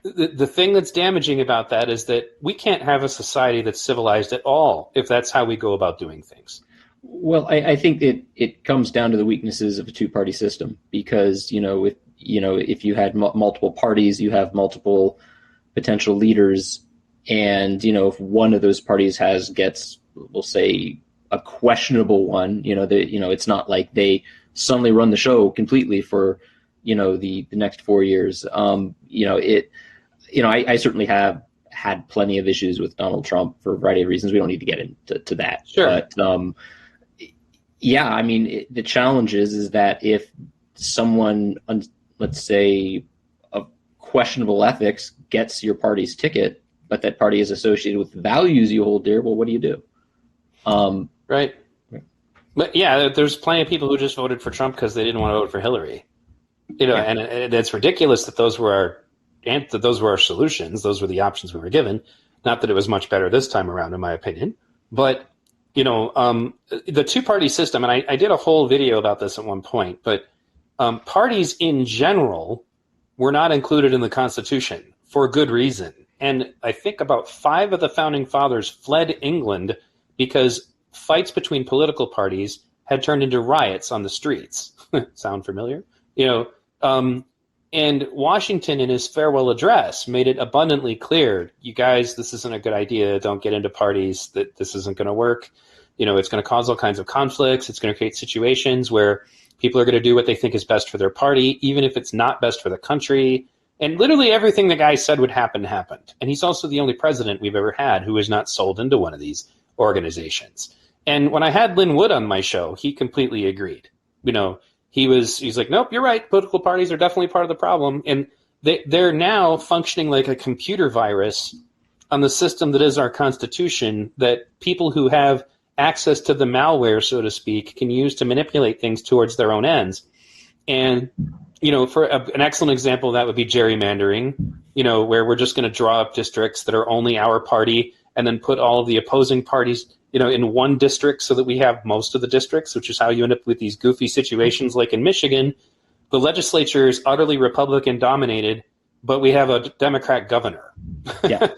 the thing that's damaging about that is that we can't have a society that's civilized at all if that's how we go about doing things. Well, I think it comes down to the weaknesses of a two-party system because, if you had multiple parties, you have multiple potential leaders. And, if one of those parties gets, we'll say, a questionable one, it's not like they suddenly run the show completely for, the next 4 years. I certainly have had plenty of issues with Donald Trump for a variety of reasons. We don't need to get into that. Sure. But, the challenge is that if someone, let's say, of questionable ethics gets your party's ticket, but that party is associated with values you hold dear, well, what do you do? Right. But yeah, there's plenty of people who just voted for Trump because they didn't want to vote for Hillary. And it's ridiculous that those were our solutions. Those were the options we were given. Not that it was much better this time around, in my opinion. But the two-party system, and I did a whole video about this at one point, but parties in general were not included in the Constitution for good reason. And I think about 5 of the founding fathers fled England because fights between political parties had turned into riots on the streets. Sound familiar? And Washington, in his farewell address, made it abundantly clear, you guys, this isn't a good idea. Don't get into parties. That this isn't going to work. It's going to cause all kinds of conflicts. It's going to create situations where people are going to do what they think is best for their party, even if it's not best for the country. And literally everything the guy said would happen happened. And he's also the only president we've ever had who was not sold into one of these organizations. And when I had Lin Wood on my show, he completely agreed. He's like, nope, you're right. Political parties are definitely part of the problem. And they're now functioning like a computer virus on the system that is our Constitution, that people who have access to the malware, so to speak, can use to manipulate things towards their own ends. And, for an excellent example of that would be gerrymandering, where we're just going to draw up districts that are only our party and then put all of the opposing parties in one district so that we have most of the districts, which is how you end up with these goofy situations like in Michigan. The legislature is utterly Republican dominated, but we have a Democrat governor. Yeah.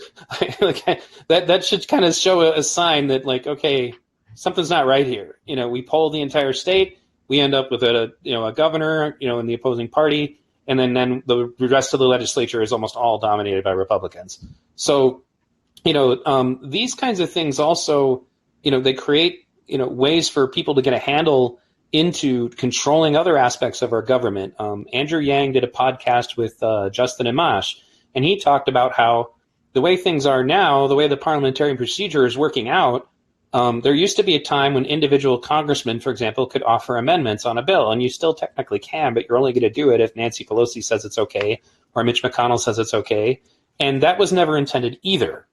That should kind of show a sign that, like, okay, something's not right here. We poll the entire state. We end up with a governor, in the opposing party. And then the rest of the legislature is almost all dominated by Republicans. So, these kinds of things also, they create, ways for people to get a handle into controlling other aspects of our government. Andrew Yang did a podcast with Justin Amash, and he talked about how the way things are now, the way the parliamentary procedure is working out, There used to be a time when individual congressmen, for example, could offer amendments on a bill, and you still technically can, but you're only going to do it if Nancy Pelosi says it's okay or Mitch McConnell says it's okay. And that was never intended either.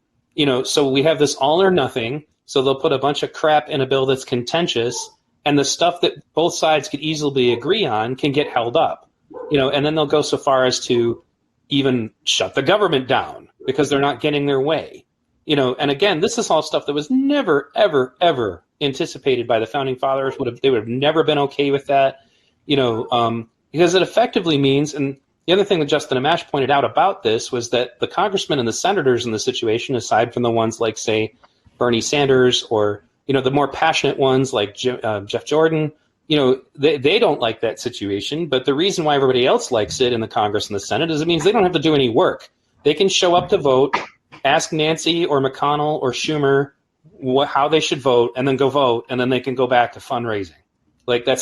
So we have this all or nothing. So they'll put a bunch of crap in a bill that's contentious, and the stuff that both sides could easily agree on can get held up. And then they'll go so far as to even shut the government down because they're not getting their way. And again, this is all stuff that was never, ever, ever anticipated by the founding fathers. They would have never been okay with that, because it effectively means, and the other thing that Justin Amash pointed out about this was that the congressmen and the senators in the situation, aside from the ones like, say, Bernie Sanders or, the more passionate ones like Jeff Jordan, they don't like that situation. But the reason why everybody else likes it in the Congress and the Senate is it means they don't have to do any work. They can show up to vote, ask Nancy or McConnell or Schumer how they should vote, and then go vote, and then they can go back to fundraising. Like they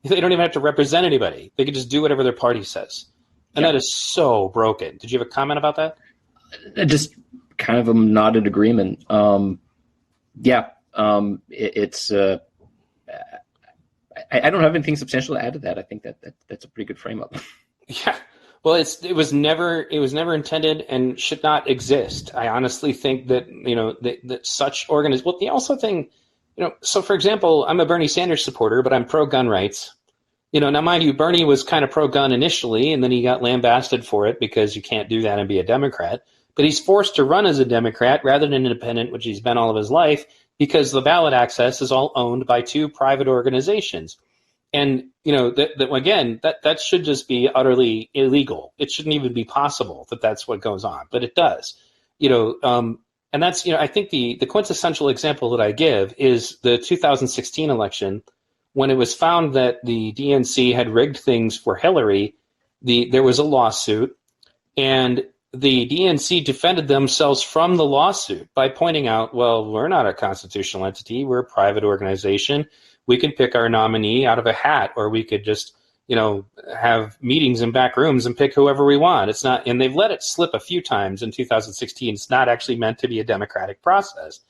don't even have to represent anybody. They can just do whatever their party says. And that is so broken. Did you have a comment about that? Just kind of a nodded agreement. It's I don't have anything substantial to add to that. I think that's a pretty good frame up. Yeah. Well, it was never intended and should not exist. I honestly think that, that such organizations, well, the also thing, so for example, I'm a Bernie Sanders supporter, but I'm pro gun rights. Now mind you, Bernie was kind of pro gun initially, and then he got lambasted for it because you can't do that and be a Democrat. But he's forced to run as a Democrat rather than independent, which he's been all of his life, because the ballot access is all owned by two private organizations. And, that should just be utterly illegal. It shouldn't even be possible that that's what goes on, but it does. And that's, I think the quintessential example that I give is the 2016 election, when it was found that the DNC had rigged things for Hillary. There was a lawsuit, and the DNC defended themselves from the lawsuit by pointing out, well, we're not a constitutional entity. We're a private organization. We can pick our nominee out of a hat, or we could just, have meetings in back rooms and pick whoever we want. It's not, and they've let it slip a few times in 2016. It's not actually meant to be a democratic process.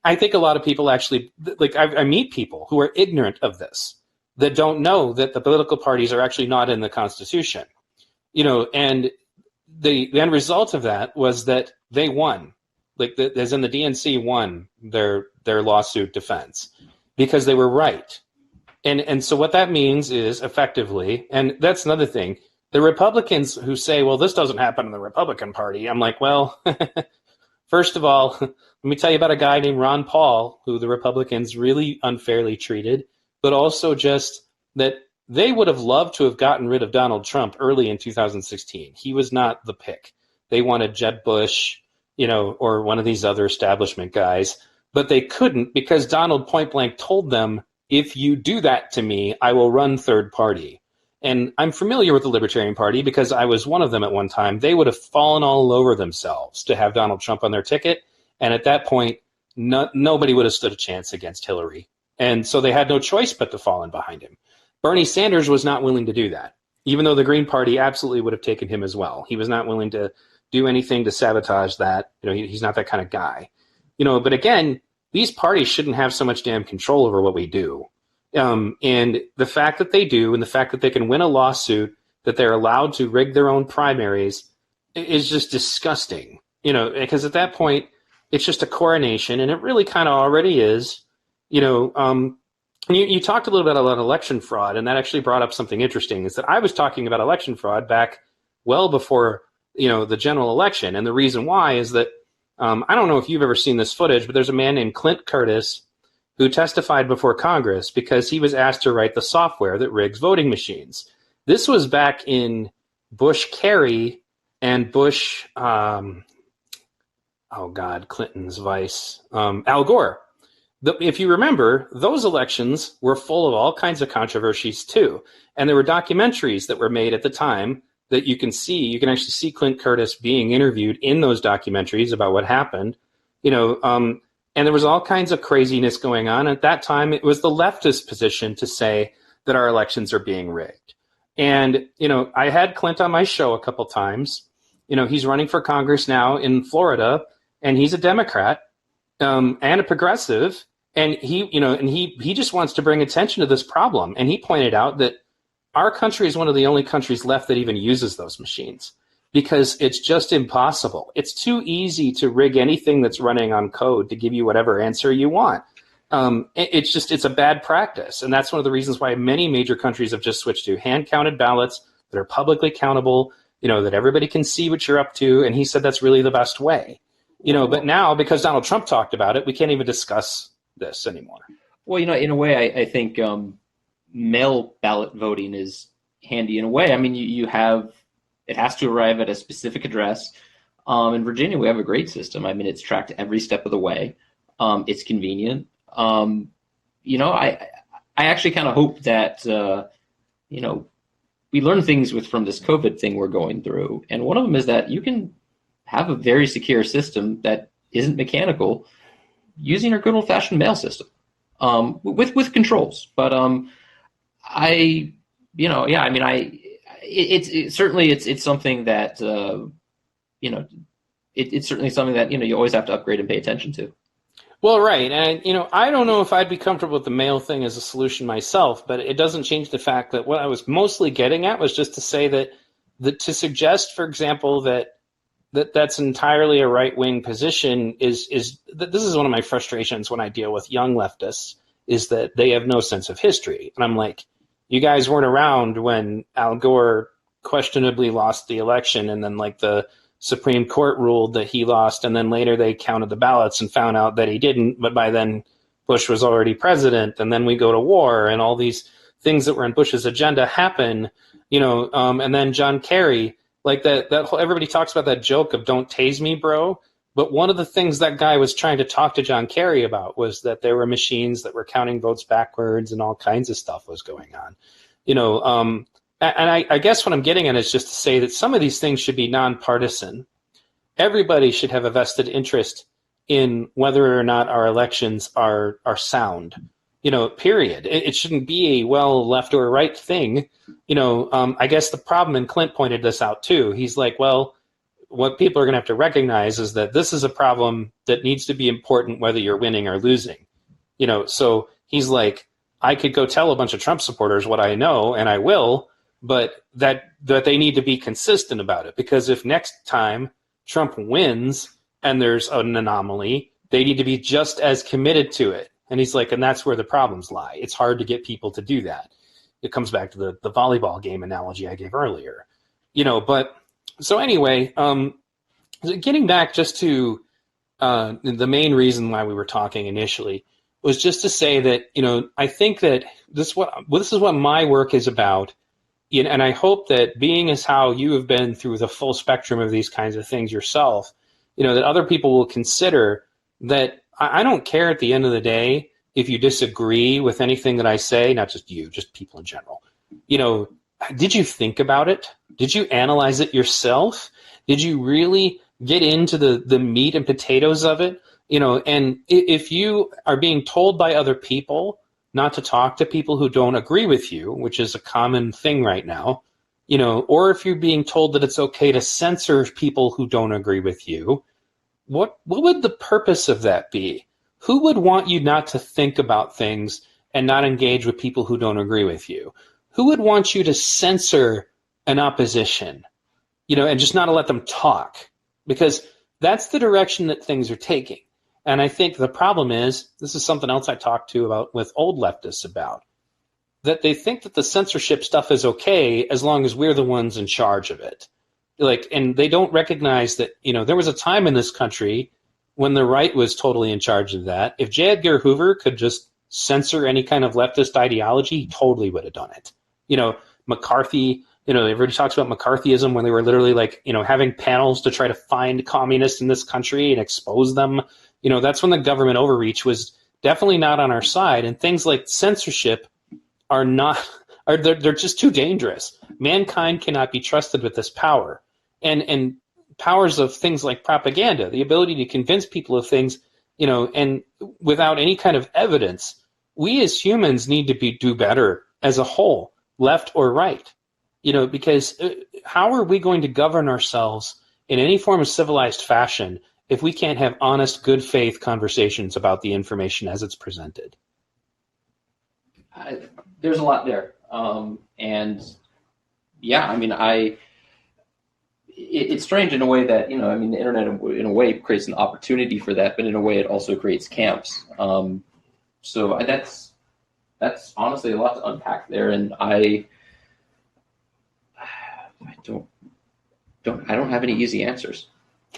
I think a lot of people actually, I meet people who are ignorant of this, that don't know that the political parties are actually not in the Constitution, and the end result of that was that they won, as in the DNC won their lawsuit defense because they were right. And so what that means is effectively, and that's another thing, the Republicans who say, well, this doesn't happen in the Republican Party. I'm like, well, first of all, let me tell you about a guy named Ron Paul, who the Republicans really unfairly treated, but also just that they would have loved to have gotten rid of Donald Trump early in 2016. He was not the pick. They wanted Jeb Bush, or one of these other establishment guys, but they couldn't because Donald point blank told them, if you do that to me, I will run third party. And I'm familiar with the Libertarian Party because I was one of them at one time. They would have fallen all over themselves to have Donald Trump on their ticket. And at that point, nobody would have stood a chance against Hillary. And so they had no choice but to fall in behind him. Bernie Sanders was not willing to do that, even though the Green Party absolutely would have taken him as well. He was not willing to do anything to sabotage that. He's not that kind of guy. But again, these parties shouldn't have so much damn control over what we do. And the fact that they do, and the fact that they can win a lawsuit, that they're allowed to rig their own primaries, is just disgusting. Because at that point, it's just a coronation, and it really kind of already is. You talked a little bit about election fraud, and that actually brought up something interesting, is that I was talking about election fraud back well before, the general election. And the reason why is that I don't know if you've ever seen this footage, but there's a man named Clint Curtis who testified before Congress because he was asked to write the software that rigs voting machines. This was back in Bush Kerry and Bush, Clinton's vice, Al Gore. If you remember, those elections were full of all kinds of controversies too. And there were documentaries that were made at the time that you can see. You can actually see Clint Curtis being interviewed in those documentaries about what happened. And there was all kinds of craziness going on. At that time, it was the leftist position to say that our elections are being rigged. And, I had Clint on my show a couple times. He's running for Congress now in Florida, and he's a Democrat and a progressive. And he just wants to bring attention to this problem. And he pointed out that our country is one of the only countries left that even uses those machines because it's just impossible. It's too easy to rig anything that's running on code to give you whatever answer you want. It's a bad practice. And that's one of the reasons why many major countries have just switched to hand counted ballots that are publicly countable, that everybody can see what you're up to. And he said that's really the best way, but now because Donald Trump talked about it, we can't even discuss this anymore. Well, in a way, I think mail ballot voting is handy in a way. I mean, it has to arrive at a specific address. In Virginia, we have a great system. I mean, it's tracked every step of the way. It's convenient. I actually kind of hope that, we learn things from this COVID thing we're going through. And one of them is that you can have a very secure system that isn't mechanical using our good old fashioned mail system, with controls. But it's certainly something that, it's certainly something that, you always have to upgrade and pay attention to. Well, right. And, I don't know if I'd be comfortable with the mail thing as a solution myself, but it doesn't change the fact that what I was mostly getting at was just to say that to suggest, for example, that's entirely a right-wing position is that this is one of my frustrations when I deal with young leftists, is that they have no sense of history. And I'm like, you guys weren't around when Al Gore questionably lost the election and then the Supreme Court ruled that he lost, and then later they counted the ballots and found out that he didn't, but by then Bush was already president, and then we go to war, and all these things that were in Bush's agenda happen, and then John Kerry, that whole, everybody talks about that joke of "don't tase me, bro," but one of the things that guy was trying to talk to John Kerry about was that there were machines that were counting votes backwards and all kinds of stuff was going on, And I guess what I'm getting at is just to say that some of these things should be nonpartisan. Everybody should have a vested interest in whether or not our elections are sound, period. It shouldn't be a left or right thing. I guess the problem, and Clint pointed this out too, he's like, well, what people are going to have to recognize is that this is a problem that needs to be important whether you're winning or losing. So he's like, I could go tell a bunch of Trump supporters what I know, and I will, but that they need to be consistent about it, because if next time Trump wins and there's an anomaly, they need to be just as committed to it. And he's like, and that's where the problems lie. It's hard to get people to do that. It comes back to the volleyball game analogy I gave earlier. But so anyway, getting back just to the main reason why we were talking initially was just to say that, I think that this is what my work is about. And I hope that, being as how you have been through the full spectrum of these kinds of things yourself, that other people will consider that I don't care at the end of the day if you disagree with anything that I say, not just you, just people in general. Did you think about it? Did you analyze it yourself? Did you really get into the meat and potatoes of it? And if you are being told by other people not to talk to people who don't agree with you, which is a common thing right now, or if you're being told that it's okay to censor people who don't agree with you, what would the purpose of that be? Who would want you not to think about things and not engage with people who don't agree with you? Who would want you to censor an opposition, and just not to let them talk? Because that's the direction that things are taking. And I think the problem is, this is something else I talked about with old leftists about, that they think that the censorship stuff is okay as long as we're the ones in charge of it. And they don't recognize that, there was a time in this country when the right was totally in charge of that. If J. Edgar Hoover could just censor any kind of leftist ideology, he totally would have done it. McCarthy, everybody talks about McCarthyism, when they were literally having panels to try to find communists in this country and expose them. That's when the government overreach was definitely not on our side. And things like censorship they're just too dangerous. Mankind cannot be trusted with this power. And powers of things like propaganda, the ability to convince people of things, and without any kind of evidence, we as humans need to do better as a whole, left or right. Because how are we going to govern ourselves in any form of civilized fashion if we can't have honest, good faith conversations about the information as it's presented? There's a lot there. And yeah, I mean, it's strange in a way that, you know, I mean, the internet in a way creates an opportunity for that, but in a way it also creates camps. So that's honestly a lot to unpack there. And I don't have any easy answers.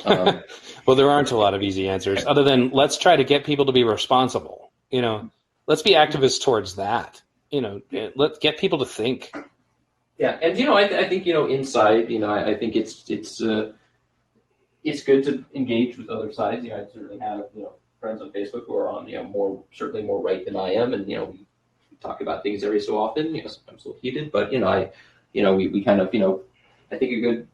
Well, there aren't a lot of easy answers other than let's try to get people to be responsible. You know, let's be activists towards that. You know, let's get people to think. Yeah, and you know, I think, you know, inside, you know, I think it's good to engage with other sides. You know, I certainly have, you know, friends on Facebook who are on, you know, certainly more right than I am, and you know, we talk about things every so often. You know, sometimes a little heated, but you know, we kind of, you know, I think a good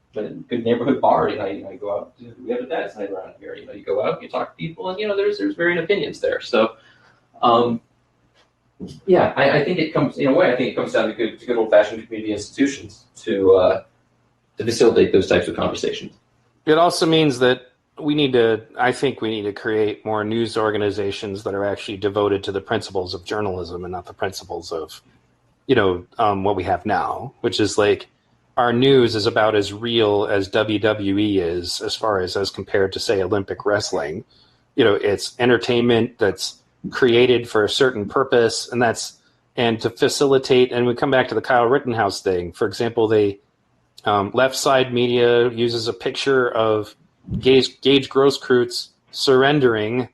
neighborhood bar. You know, I go out. We have a dad's night around here. You know, you go out, you talk to people, and you know, there's varying opinions there. So, yeah, I think it comes in a way. I think it comes down to good old fashioned community institutions to facilitate those types of conversations. It also means that I think we need to create more news organizations that are actually devoted to the principles of journalism and not the principles of, you know, what we have now, which is like our news is about as real as WWE is as far as compared to, say, Olympic wrestling. You know, it's entertainment that's created for a certain purpose, and to facilitate. And we come back to the Kyle Rittenhouse thing. For example, they left side media uses a picture of Gage Grosskreutz surrendering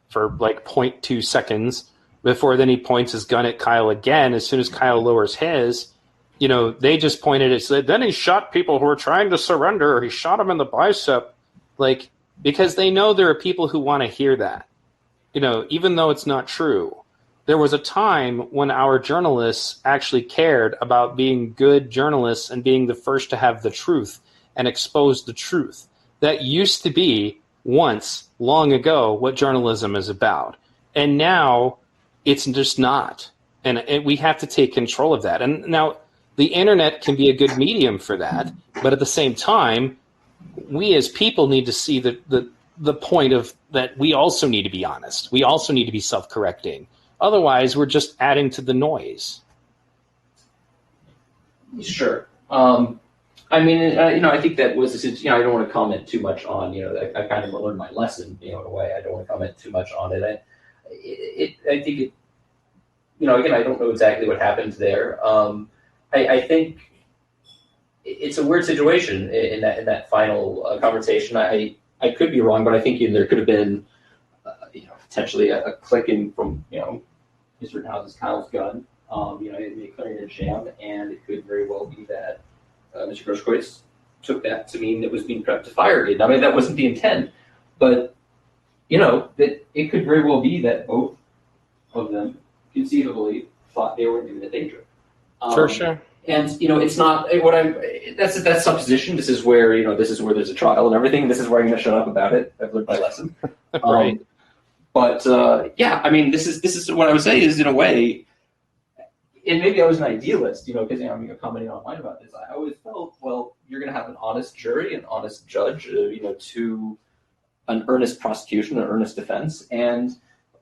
for like 0.2 seconds before then he points his gun at Kyle again. As soon as Kyle lowers his, you know, they just pointed it, said, then he shot people who were trying to surrender, or he shot him in the bicep, like, because they know there are people who want to hear that. You know, even though it's not true. There was a time when our journalists actually cared about being good journalists and being the first to have the truth and expose the truth. That used to be once, long ago, what journalism is about. And now it's just not. And we have to take control of that. And now the internet can be a good medium for that. But at the same time, we as people need to see the point of that we also need to be honest. We also need to be self-correcting. Otherwise, we're just adding to the noise. Sure. I mean, you know, I think that was, you know, I don't want to comment too much on, you know, I kind of learned my lesson, you know, in a way. I don't want to comment too much on it. I think it, you know, again, I don't know exactly what happened there. I think it's a weird situation in that final confrontation. I could be wrong, but I think there could have been, you know, potentially a clicking from, you know, Mr. Rittenhouse's Kyle's gun. You know, it may clear a jam, and it could very well be that Mr. Grosskreutz took that to mean it was being prepped to fire again. I mean, that wasn't the intent, but you know, that it could very well be that both of them conceivably thought they were in danger. For sure. And you know, it's not what that's supposition. This is where, you know, this is where there's a trial and everything. This is where I'm going to shut up about it. I've learned my lesson. Right. But yeah, I mean, this is what I would say is, in a way, and maybe I was an idealist, you know, because, you know, I'm commenting online about this. I always felt, well, you're going to have an honest jury, an honest judge, you know, to an earnest prosecution, an earnest defense, and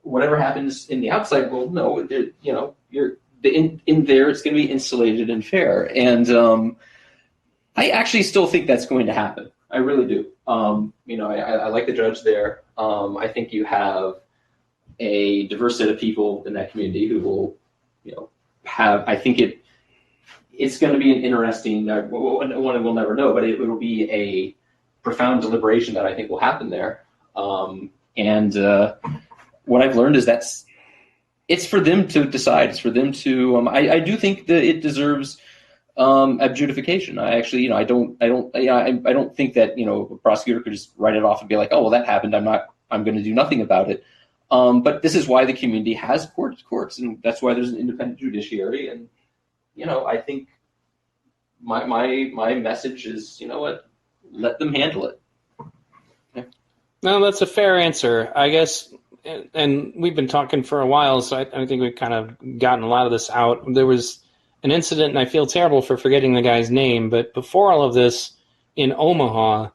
whatever happens in the outside world, no, you know, you're in there, it's going to be insulated and fair. And I actually still think that's going to happen. I really do. You know, I like the judge there. I think you have a diverse set of people in that community who will, you know, I think it's going to be an interesting, one we'll never know, but it will be a profound deliberation that I think will happen there. And what I've learned is it's for them to decide. It's for them to, I do think that it deserves adjudication. I actually, you know, I don't think that, you know, a prosecutor could just write it off and be like, oh, well, that happened. I'm going to do nothing about it. But this is why the community has courts, and that's why there's an independent judiciary. And, you know, I think my message is, you know what, let them handle it. Yeah. No, that's a fair answer, I guess. And we've been talking for a while, so I think we've kind of gotten a lot of this out. There was an incident, and I feel terrible for forgetting the guy's name, but before all of this, in Omaha,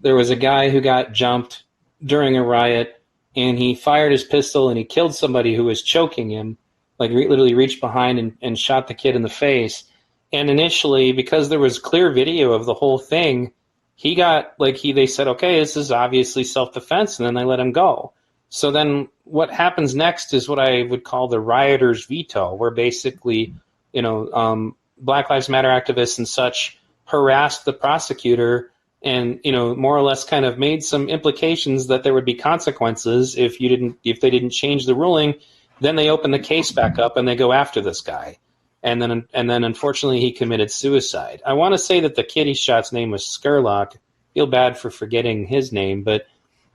there was a guy who got jumped during a riot, and he fired his pistol and he killed somebody who was choking him, like literally reached behind and shot the kid in the face. And initially, because there was clear video of the whole thing, he got they said, okay, this is obviously self-defense, and then they let him go. So then what happens next is what I would call the rioter's veto, where basically, Black Lives Matter activists and such harassed the prosecutor and, more or less kind of made some implications that there would be consequences if they didn't change the ruling. Then they open the case back up and they go after this guy. And then unfortunately he committed suicide. I want to say that the kid he shot's name was Skurlock. Feel bad for forgetting his name, but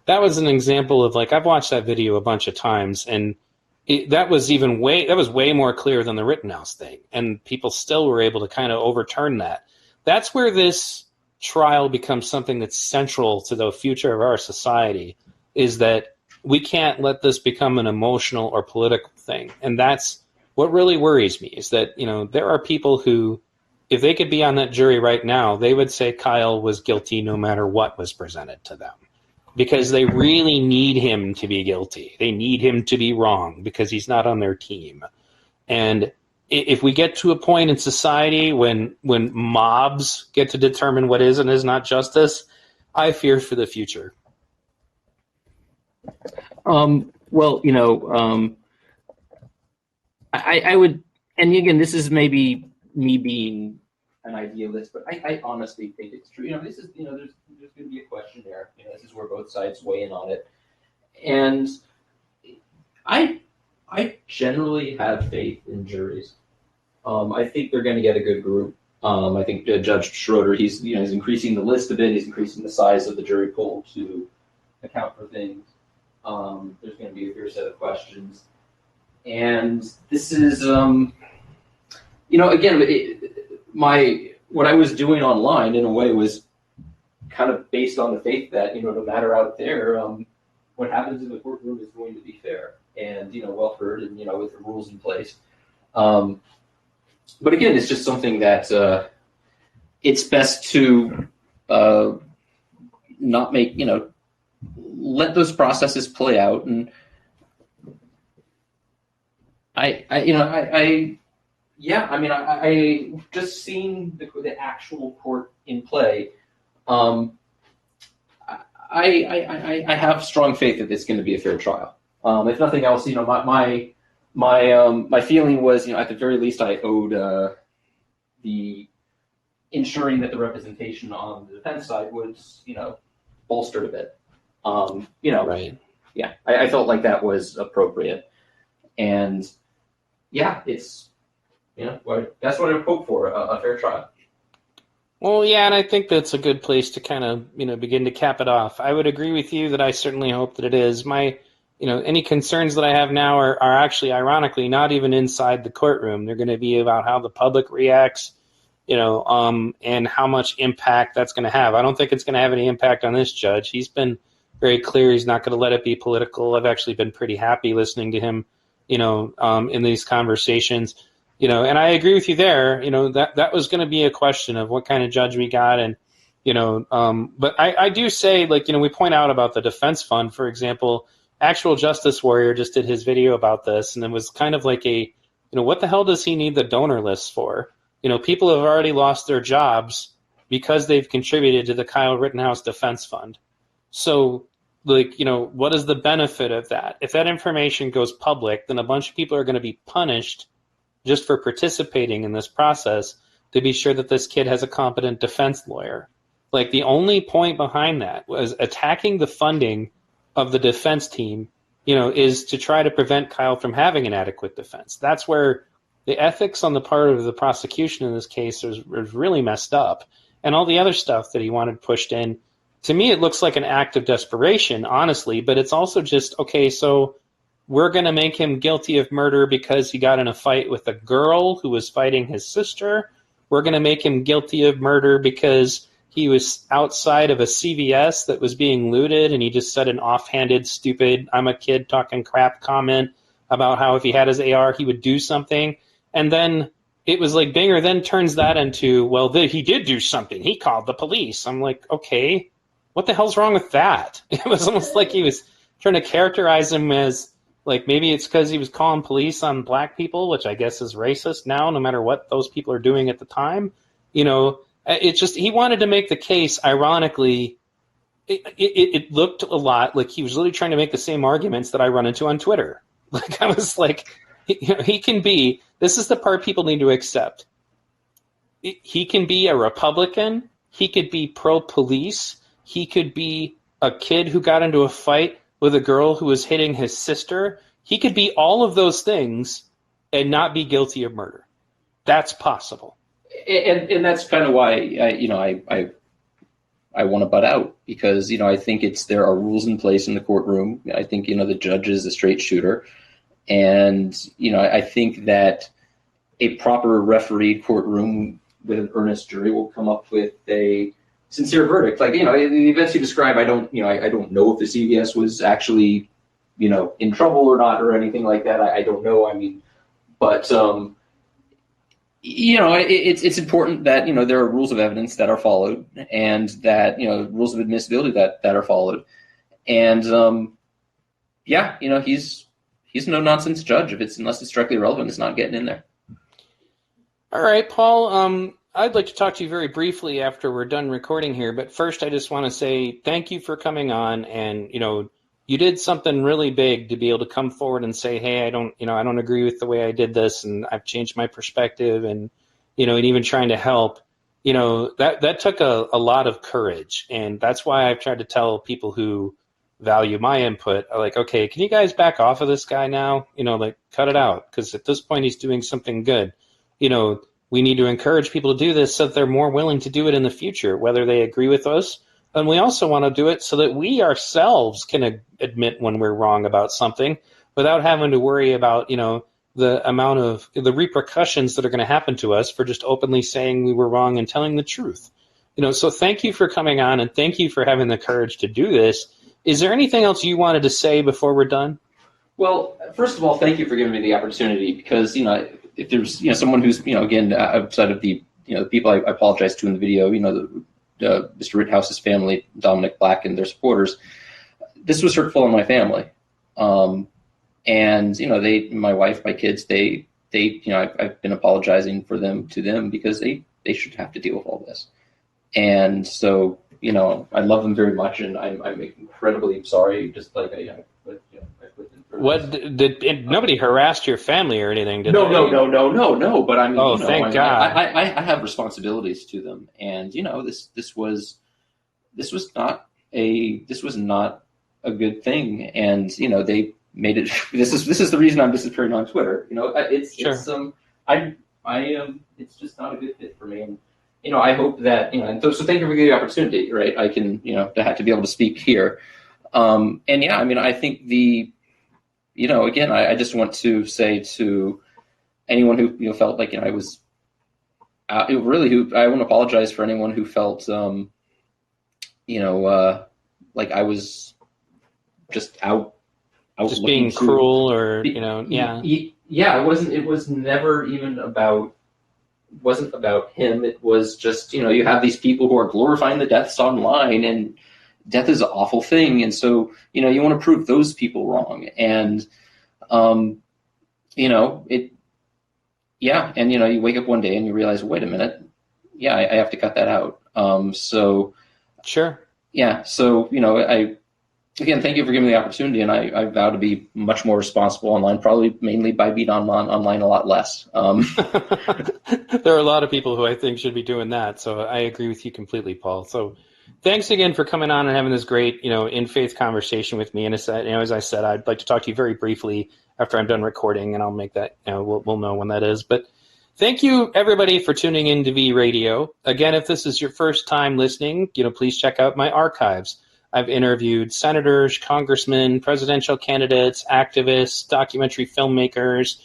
that was an example of I've watched that video a bunch of times, and that was way more clear than the Rittenhouse thing, and people still were able to kind of overturn that. That's where this trial becomes something that's central to the future of our society, is that we can't let this become an emotional or political thing. And that's what really worries me, is that, there are people who, if they could be on that jury right now, they would say Kyle was guilty no matter what was presented to them, because they really need him to be guilty. They need him to be wrong because he's not on their team. And if we get to a point in society when mobs get to determine what is and is not justice, I fear for the future. I would, and again, this is maybe me being an idealist, but I honestly think it's true. This is, there's going to be a question there. This is where both sides weigh in on it. And I generally have faith in juries. I think they're going to get a good group. I think Judge Schroeder, he's increasing the list a bit. He's increasing the size of the jury pool to account for things. There's going to be a fair set of questions. And this is, again, what I was doing online in a way was kind of based on the faith that, no matter out there, what happens in the courtroom is going to be fair and, well heard and, with the rules in place. But again, it's just something that it's best to not make, let those processes play out. And I just seeing the actual court in play, I have strong faith that it's going to be a fair trial. If nothing else, my feeling was, at the very least, I owed the ensuring that the representation on the defense side was, bolstered a bit. Right. Yeah, I felt like that was appropriate, and yeah, it's that's what I hope for, a fair trial. Well, yeah, and I think that's a good place to kind of begin to cap it off. I would agree with you that I certainly hope that it is. My any concerns that I have now are actually, ironically, not even inside the courtroom. They're going to be about how the public reacts, and how much impact that's going to have. I don't think it's going to have any impact on this judge. He's been very clear he's not going to let it be political. I've actually been pretty happy listening to him, in these conversations, and I agree with you there. That was going to be a question of what kind of judge we got, and but I do say, we point out about the defense fund, for example. Actual Justice Warrior just did his video about this, and it was kind of like a, what the hell does he need the donor list for? People have already lost their jobs because they've contributed to the Kyle Rittenhouse Defense Fund. So, what is the benefit of that? If that information goes public, then a bunch of people are going to be punished just for participating in this process to be sure that this kid has a competent defense lawyer. The only point behind that was attacking the funding of the defense team, is to try to prevent Kyle from having an adequate defense. That's where the ethics on the part of the prosecution in this case was really messed up. And all the other stuff that he wanted pushed in, to me, it looks like an act of desperation, honestly, but it's also just, okay, so we're going to make him guilty of murder because he got in a fight with a girl who was fighting his sister. We're going to make him guilty of murder because he was outside of a CVS that was being looted, and he just said an offhanded, stupid, I'm a kid talking crap comment about how if he had his AR, he would do something. And then it was like Binger then turns that into, well, he did do something. He called the police. I'm like, okay, what the hell's wrong with that? It was almost like he was trying to characterize him as, like, maybe it's because he was calling police on black people, which I guess is racist now, no matter what those people are doing at the time. It's just, he wanted to make the case, ironically, it looked a lot like he was literally trying to make the same arguments that I run into on Twitter. Like, I was like, he can be, this is the part people need to accept. He can be a Republican. He could be pro-police. He could be a kid who got into a fight with a girl who was hitting his sister. He could be all of those things and not be guilty of murder. That's possible. And that's kind of why I want to butt out, because I think there are rules in place in the courtroom. I think the judge is a straight shooter, and I think that a proper refereed courtroom with an earnest jury will come up with a sincere verdict. Like, the events you describe, I don't know if the CVS was actually, in trouble or not or anything like that. I don't know. I mean, but, it's important that, there are rules of evidence that are followed, and that, rules of admissibility that are followed. And, he's a no nonsense judge. Unless it's directly relevant, it's not getting in there. All right, Paul, I'd like to talk to you very briefly after we're done recording here, but first I just want to say thank you for coming on, and, you did something really big to be able to come forward and say, hey, I don't agree with the way I did this, and I've changed my perspective, and, and even trying to help, that took a lot of courage, and that's why I've tried to tell people who value my input, like, okay, can you guys back off of this guy now? Cut it out, because at this point he's doing something good. We need to encourage people to do this so that they're more willing to do it in the future, whether they agree with us. And we also want to do it so that we ourselves can admit when we're wrong about something without having to worry about, the amount of the repercussions that are going to happen to us for just openly saying we were wrong and telling the truth. So thank you for coming on, and thank you for having the courage to do this. Is there anything else you wanted to say before we're done? Well, first of all, thank you for giving me the opportunity, because, if there's, someone who's, again, outside of the, the people I apologize to in the video, Mr. Rittenhouse's family, Dominic Black and their supporters, this was hurtful on my family. And, my wife, my kids, I've been apologizing for them to them, because they should have to deal with all this. And so, I love them very much, and I'm incredibly sorry, just like I What did nobody harassed your family or anything? Did no, they? No. But I mean, thank God. I have responsibilities to them, and this was not a good thing, and they made it. This is the reason I'm disappearing on Twitter. It's just not a good fit for me, and I hope that and so thank you for the opportunity. Right, I can to be able to speak here, and I think again, I just want to say to anyone who felt like I was really I want to apologize for anyone who felt like I was just just being cruel, or it was never even wasn't about him. It was just you have these people who are glorifying the deaths online, and death is an awful thing, and so you want to prove those people wrong, and you wake up one day and you realize, wait a minute, I have to cut that out. Sure. Again, thank you for giving me the opportunity, and I vow to be much more responsible online, probably mainly by being online a lot less. There are a lot of people who I think should be doing that, so I agree with you completely, Paul. So thanks again for coming on and having this great, in-faith conversation with me. And as I said, I'd like to talk to you very briefly after I'm done recording, and I'll make that, we'll know when that is. But thank you, everybody, for tuning in to V Radio. Again, if this is your first time listening, please check out my archives. I've interviewed senators, congressmen, presidential candidates, activists, documentary filmmakers,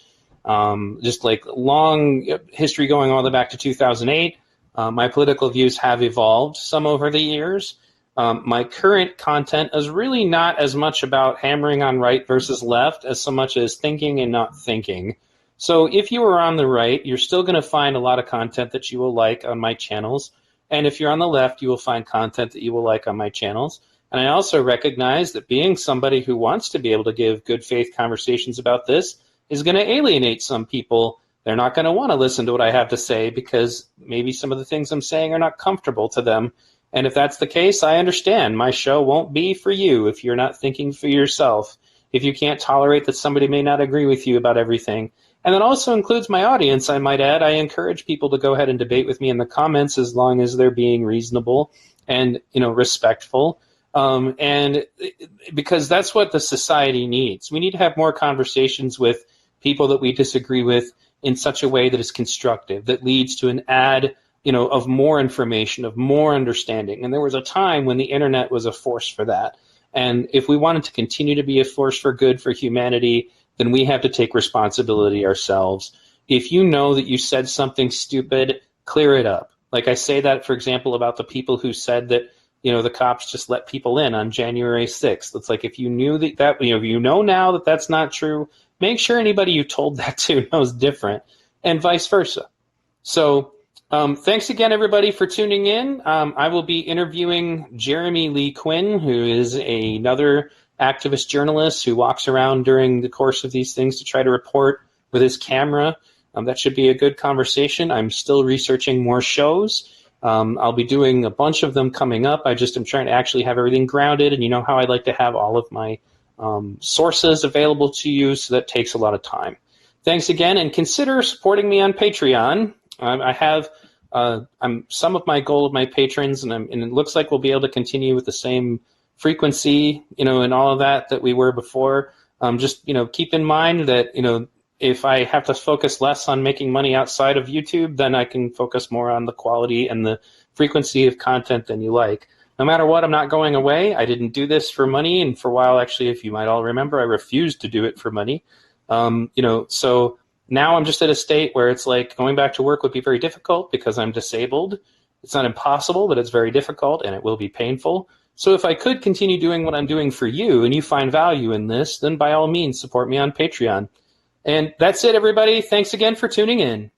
just like long history going all the way back to 2008. My political views have evolved some over the years. My current content is really not as much about hammering on right versus left as so much as thinking and not thinking. So if you are on the right, you're still going to find a lot of content that you will like on my channels. And if you're on the left, you will find content that you will like on my channels. And I also recognize that being somebody who wants to be able to give good faith conversations about this is going to alienate some people. They're not going to want to listen to what I have to say because maybe some of the things I'm saying are not comfortable to them. And if that's the case, I understand. My show won't be for you if you're not thinking for yourself, if you can't tolerate that somebody may not agree with you about everything. And that also includes my audience, I might add. I encourage people to go ahead and debate with me in the comments as long as they're being reasonable and, respectful. And because that's what the society needs. We need to have more conversations with people that we disagree with in such a way that is constructive, that leads to an add, of more information, of more understanding. And there was a time when the internet was a force for that. And if we wanted to continue to be a force for good for humanity, then we have to take responsibility ourselves. If you know that you said something stupid, clear it up. Like I say that, for example, about the people who said that, the cops just let people in on January 6th. It's like if you knew that if you know now that that's not true, make sure anybody you told that to knows different, and vice versa. So thanks again, everybody, for tuning in. I will be interviewing Jeremy Lee Quinn, who is another activist journalist who walks around during the course of these things to try to report with his camera. That should be a good conversation. I'm still researching more shows. I'll be doing a bunch of them coming up. I just am trying to actually have everything grounded, and you know how I like to have all of my sources available to you, so that takes a lot of time. Thanks again, and consider supporting me on Patreon. I have some of my goal of my patrons, and it looks like we'll be able to continue with the same frequency, and all of that we were before. Just keep in mind that if I have to focus less on making money outside of YouTube, then I can focus more on the quality and the frequency of content than you like. No matter what, I'm not going away. I didn't do this for money, and for a while, actually, if you might all remember, I refused to do it for money. So now I'm just at a state where it's like going back to work would be very difficult because I'm disabled. It's not impossible, but it's very difficult, and it will be painful. So if I could continue doing what I'm doing for you, and you find value in this, then by all means, support me on Patreon. And that's it, everybody. Thanks again for tuning in.